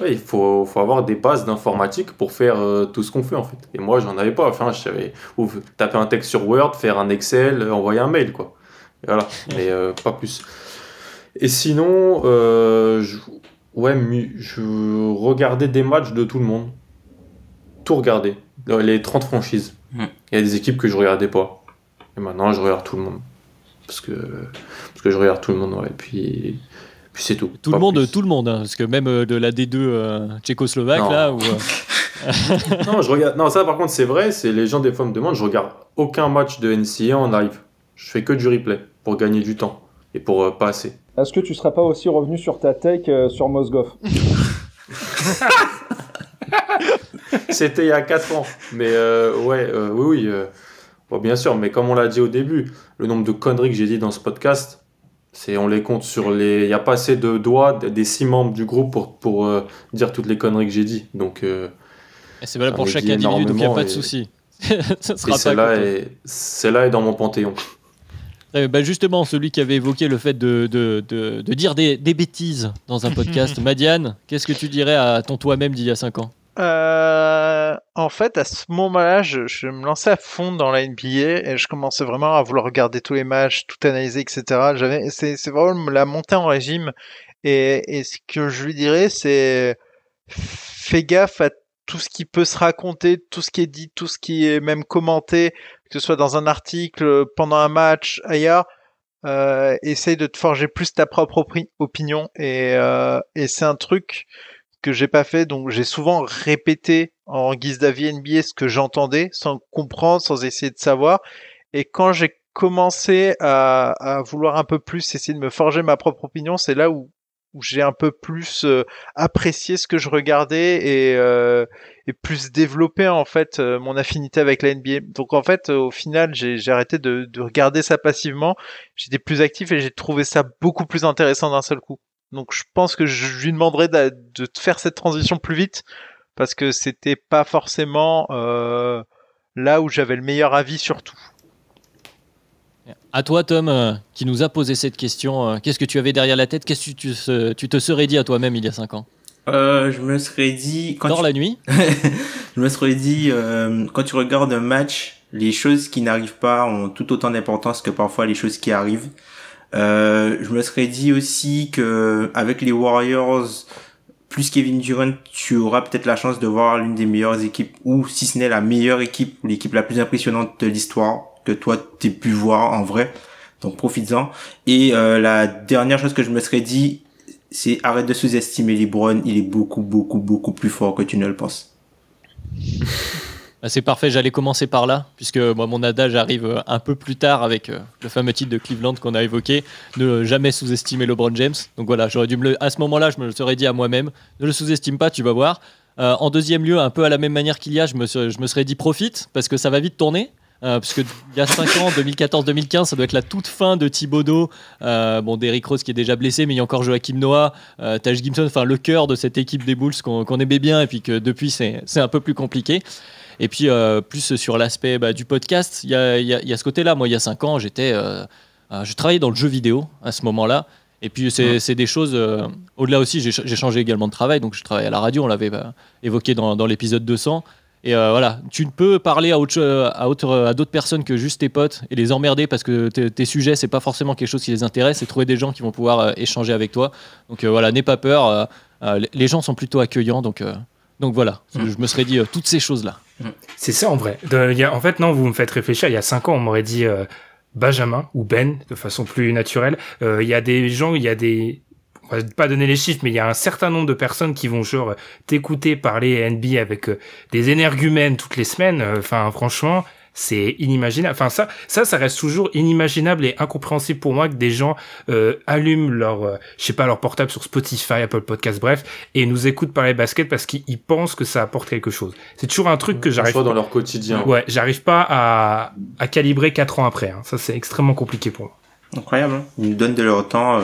ouais, il faut avoir des bases d'informatique pour faire tout ce qu'on fait en fait. Et moi, j'en avais pas. Enfin, je savais taper un texte sur Word, faire un Excel, envoyer un mail, quoi. Et voilà, mais pas plus. Et sinon, je regardais des matchs de tout le monde. Tout regarder. Les 30 franchises. Il y a des équipes que je regardais pas. Et maintenant, je regarde tout le monde. Parce que je regarde tout le monde, ouais. Et puis c'est tout. Tout le monde, hein, parce que même de la D2 tchécoslovaque, non. là, où... Non, je regarde. Non, ça par contre, c'est vrai, c'est les gens des fois me demandent, je regarde aucun match de NCAA en live. Je fais que du replay pour gagner du temps et pour pas assez. Est-ce que tu serais pas aussi revenu sur ta take sur Mozgov? C'était il y a 4 ans. Mais oui. Bon, bien sûr, mais comme on l'a dit au début, le nombre de conneries que j'ai dit dans ce podcast, on les compte sur les... Il n'y a pas assez de doigts des 6 membres du groupe pour dire toutes les conneries que j'ai dit. Donc, c'est valable pour chaque individu, donc il n'y a pas de souci. Ça sera celle-là est dans mon panthéon. Justement, celui qui avait évoqué le fait de dire des bêtises dans un podcast, Madiane, qu'est-ce que tu dirais à ton toi-même d'il y a 5 ans? En fait, à ce moment-là, je me lançais à fond dans la NBA et je commençais vraiment à vouloir regarder tous les matchs, tout analyser, etc. C'est vraiment la montée en régime. Et ce que je lui dirais, c'est fais gaffe à tout ce qui peut se raconter, tout ce qui est dit, tout ce qui est même commenté, que ce soit dans un article, pendant un match, ailleurs. Essaye de te forger plus ta propre opinion et c'est un truc que j'ai pas fait, donc j'ai souvent répété en guise d'avis NBA ce que j'entendais, sans comprendre, sans essayer de savoir. Et quand j'ai commencé à vouloir un peu plus essayer de me forger ma propre opinion, c'est là où j'ai un peu plus apprécié ce que je regardais et plus développé en fait mon affinité avec la NBA. Donc en fait, au final, j'ai arrêté de regarder ça passivement. J'étais plus actif et j'ai trouvé ça beaucoup plus intéressant d'un seul coup. Donc je pense que je lui demanderais de faire cette transition plus vite parce que c'était pas forcément là où j'avais le meilleur avis sur tout. À toi, Tom, qui nous a posé cette question, qu'est-ce que tu avais derrière la tête? Qu'est-ce que tu te serais dit à toi-même il y a 5 ans? Je me serais dit... La nuit. Je me serais dit, quand tu regardes un match, les choses qui n'arrivent pas ont tout autant d'importance que parfois les choses qui arrivent. Je me serais dit aussi que avec les Warriors, plus Kevin Durant, tu auras peut-être la chance de voir l'une des meilleures équipes, ou si ce n'est la meilleure équipe, ou l'équipe la plus impressionnante de l'histoire que toi t'aies pu voir en vrai. Donc profites-en. Et la dernière chose que je me serais dit, c'est arrête de sous-estimer LeBron, il est beaucoup plus fort que tu ne le penses. C'est parfait, j'allais commencer par là, puisque moi, mon adage arrive un peu plus tard avec le fameux titre de Cleveland qu'on a évoqué, ne jamais sous-estimer LeBron James. Donc voilà, j'aurais dû à ce moment-là, je me le serais dit à moi-même, ne le sous-estime pas, tu vas voir. En deuxième lieu, un peu à la même manière qu'il y a, je me serais dit profite, parce que ça va vite tourner. Parce qu'il y a 5 ans, 2014-2015, ça doit être la toute fin de Thibodeau. Derrick Rose qui est déjà blessé, mais il y a encore Joakim Noah, Taj Gibson, enfin le cœur de cette équipe des Bulls qu'on aimait bien, et puis que depuis c'est un peu plus compliqué. Et puis plus sur l'aspect du podcast, il y a ce côté-là. Moi, il y a 5 ans, je travaillais dans le jeu vidéo à ce moment-là. Et puis c'est des choses, au-delà aussi, j'ai changé également de travail, donc je travaille à la radio, on l'avait évoqué dans l'épisode 200. Et voilà, tu ne peux parler à d'autres personnes que juste tes potes et les emmerder parce que tes sujets, c'est pas forcément quelque chose qui les intéresse, et trouver des gens qui vont pouvoir échanger avec toi. Donc voilà, n'aie pas peur, les gens sont plutôt accueillants, donc voilà, je me serais dit toutes ces choses-là. C'est ça en vrai. En fait, non, vous me faites réfléchir, il y a 5 ans, on m'aurait dit Benjamin ou Ben, de façon plus naturelle. Il y a des gens, on va pas donner les chiffres, mais il y a un certain nombre de personnes qui vont genre t'écouter parler NBA avec des énergumènes toutes les semaines. Enfin, franchement, c'est inimaginable. Enfin, ça reste toujours inimaginable et incompréhensible pour moi que des gens allument leur portable sur Spotify, Apple Podcast, bref, et nous écoutent parler basket parce qu'ils pensent que ça apporte quelque chose. C'est toujours un truc que j'arrive pas dans leur quotidien. Ouais, j'arrive pas à calibrer 4 ans après. Hein. Ça, c'est extrêmement compliqué pour moi. Incroyable, hein. Ils nous donnent de leur temps.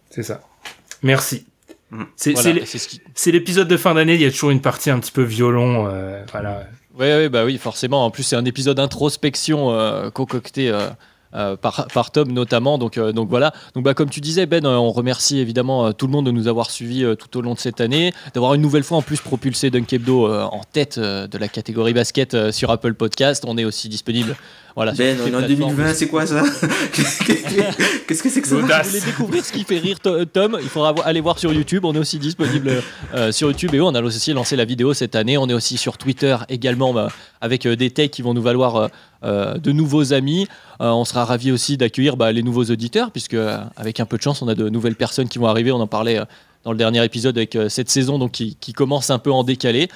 C'est ça. Merci. C'est qui... l'épisode de fin d'année, il y a toujours une partie un petit peu violon. Voilà. Oui, forcément. En plus, c'est un épisode introspection concocté par Tom notamment. Donc voilà. Donc comme tu disais, Ben, on remercie évidemment tout le monde de nous avoir suivis tout au long de cette année, d'avoir une nouvelle fois en plus propulsé Dunk Hebdo en tête de la catégorie basket sur Apple Podcast. On est aussi disponible. Voilà, Ben, on est en 2020, c'est quoi ça? Qu'est-ce que c'est que ça? Si vous voulez découvrir ce qui fait rire Tom, il faudra aller voir sur YouTube. On est aussi disponible sur YouTube, et on a aussi lancé la vidéo cette année. On est aussi sur Twitter également, avec des takes qui vont nous valoir de nouveaux amis. On sera ravis aussi d'accueillir les nouveaux auditeurs, puisque avec un peu de chance, on a de nouvelles personnes qui vont arriver. On en parlait dans le dernier épisode avec cette saison donc qui commence un peu en décalé.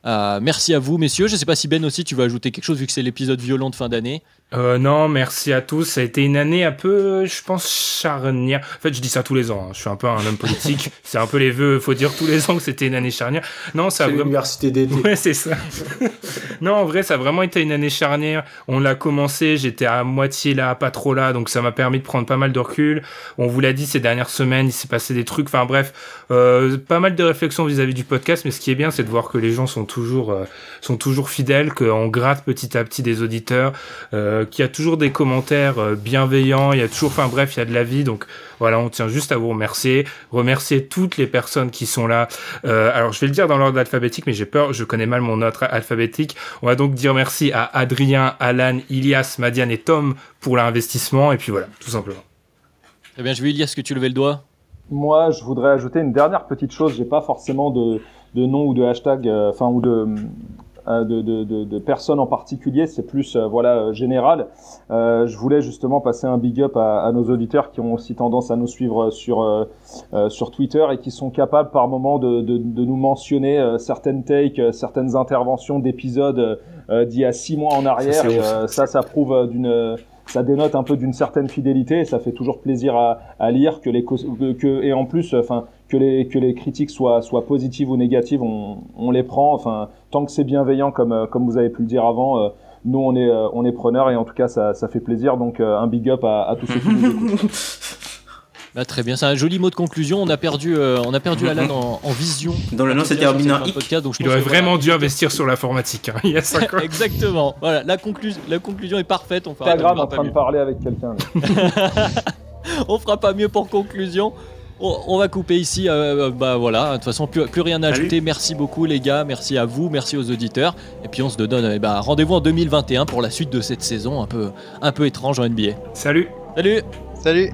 Merci à vous, messieurs. Je ne sais pas si Ben aussi tu veux ajouter quelque chose vu que c'est l'épisode violent de fin d'année. Non, merci à tous. Ça a été une année un peu, je pense, charnière. En fait, je dis ça tous les ans. Hein. Je suis un peu un homme politique. C'est un peu les vœux. Faut dire tous les ans que c'était une année charnière. Non, ça. C'est l'université d'été. Ouais, c'est ça. Non, en vrai, ça a vraiment été une année charnière. On l'a commencé. J'étais à moitié là, pas trop là, donc ça m'a permis de prendre pas mal de recul. On vous l'a dit ces dernières semaines, il s'est passé des trucs. Enfin bref, pas mal de réflexions vis-à-vis du podcast. Mais ce qui est bien, c'est de voir que les gens sont toujours fidèles, qu'on gratte petit à petit des auditeurs. Qu'il y a toujours des commentaires bienveillants, il y a toujours, enfin bref, il y a de la vie, donc voilà, on tient juste à vous remercier toutes les personnes qui sont là. Alors je vais le dire dans l'ordre alphabétique, mais j'ai peur, je connais mal mon ordre alphabétique. On va donc dire merci à Adrien, Alan, Ilias, Madiane et Tom pour l'investissement, et puis voilà, tout simplement. Très bien, je vais Ilias, que tu levais le doigt. Moi, je voudrais ajouter une dernière petite chose. J'ai pas forcément de nom ou de hashtag, ou de personnes en particulier, c'est plus général. Je voulais justement passer un big up à nos auditeurs qui ont aussi tendance à nous suivre sur Twitter et qui sont capables par moment de nous mentionner certaines takes, certaines interventions d'épisodes d'il y a 6 mois en arrière. Ça prouve ça dénote un peu d'une certaine fidélité, et ça fait toujours plaisir à lire et en plus, que les critiques soient positives ou négatives, on les prend. Enfin, tant que c'est bienveillant, comme vous avez pu le dire avant, nous on est preneurs, et en tout cas ça fait plaisir. Donc un big up à tous ceux qui nous écoutent. Très bien, c'est un joli mot de conclusion. On a perdu Alan en vision. Dans le nom, c'était Herbina Hick. Il aurait vraiment dû investir sur l'informatique. Il y a 5 ans. Voilà. Exactement. Voilà, la conclusion est parfaite. Instagram en train de parler avec quelqu'un. On fera pas mieux pour conclusion. On va couper ici. Voilà. De toute façon, plus rien à ajouter. Merci beaucoup les gars. Merci à vous. Merci aux auditeurs. Et puis on se donne rendez-vous en 2021 pour la suite de cette saison un peu étrange en NBA. Salut. Salut.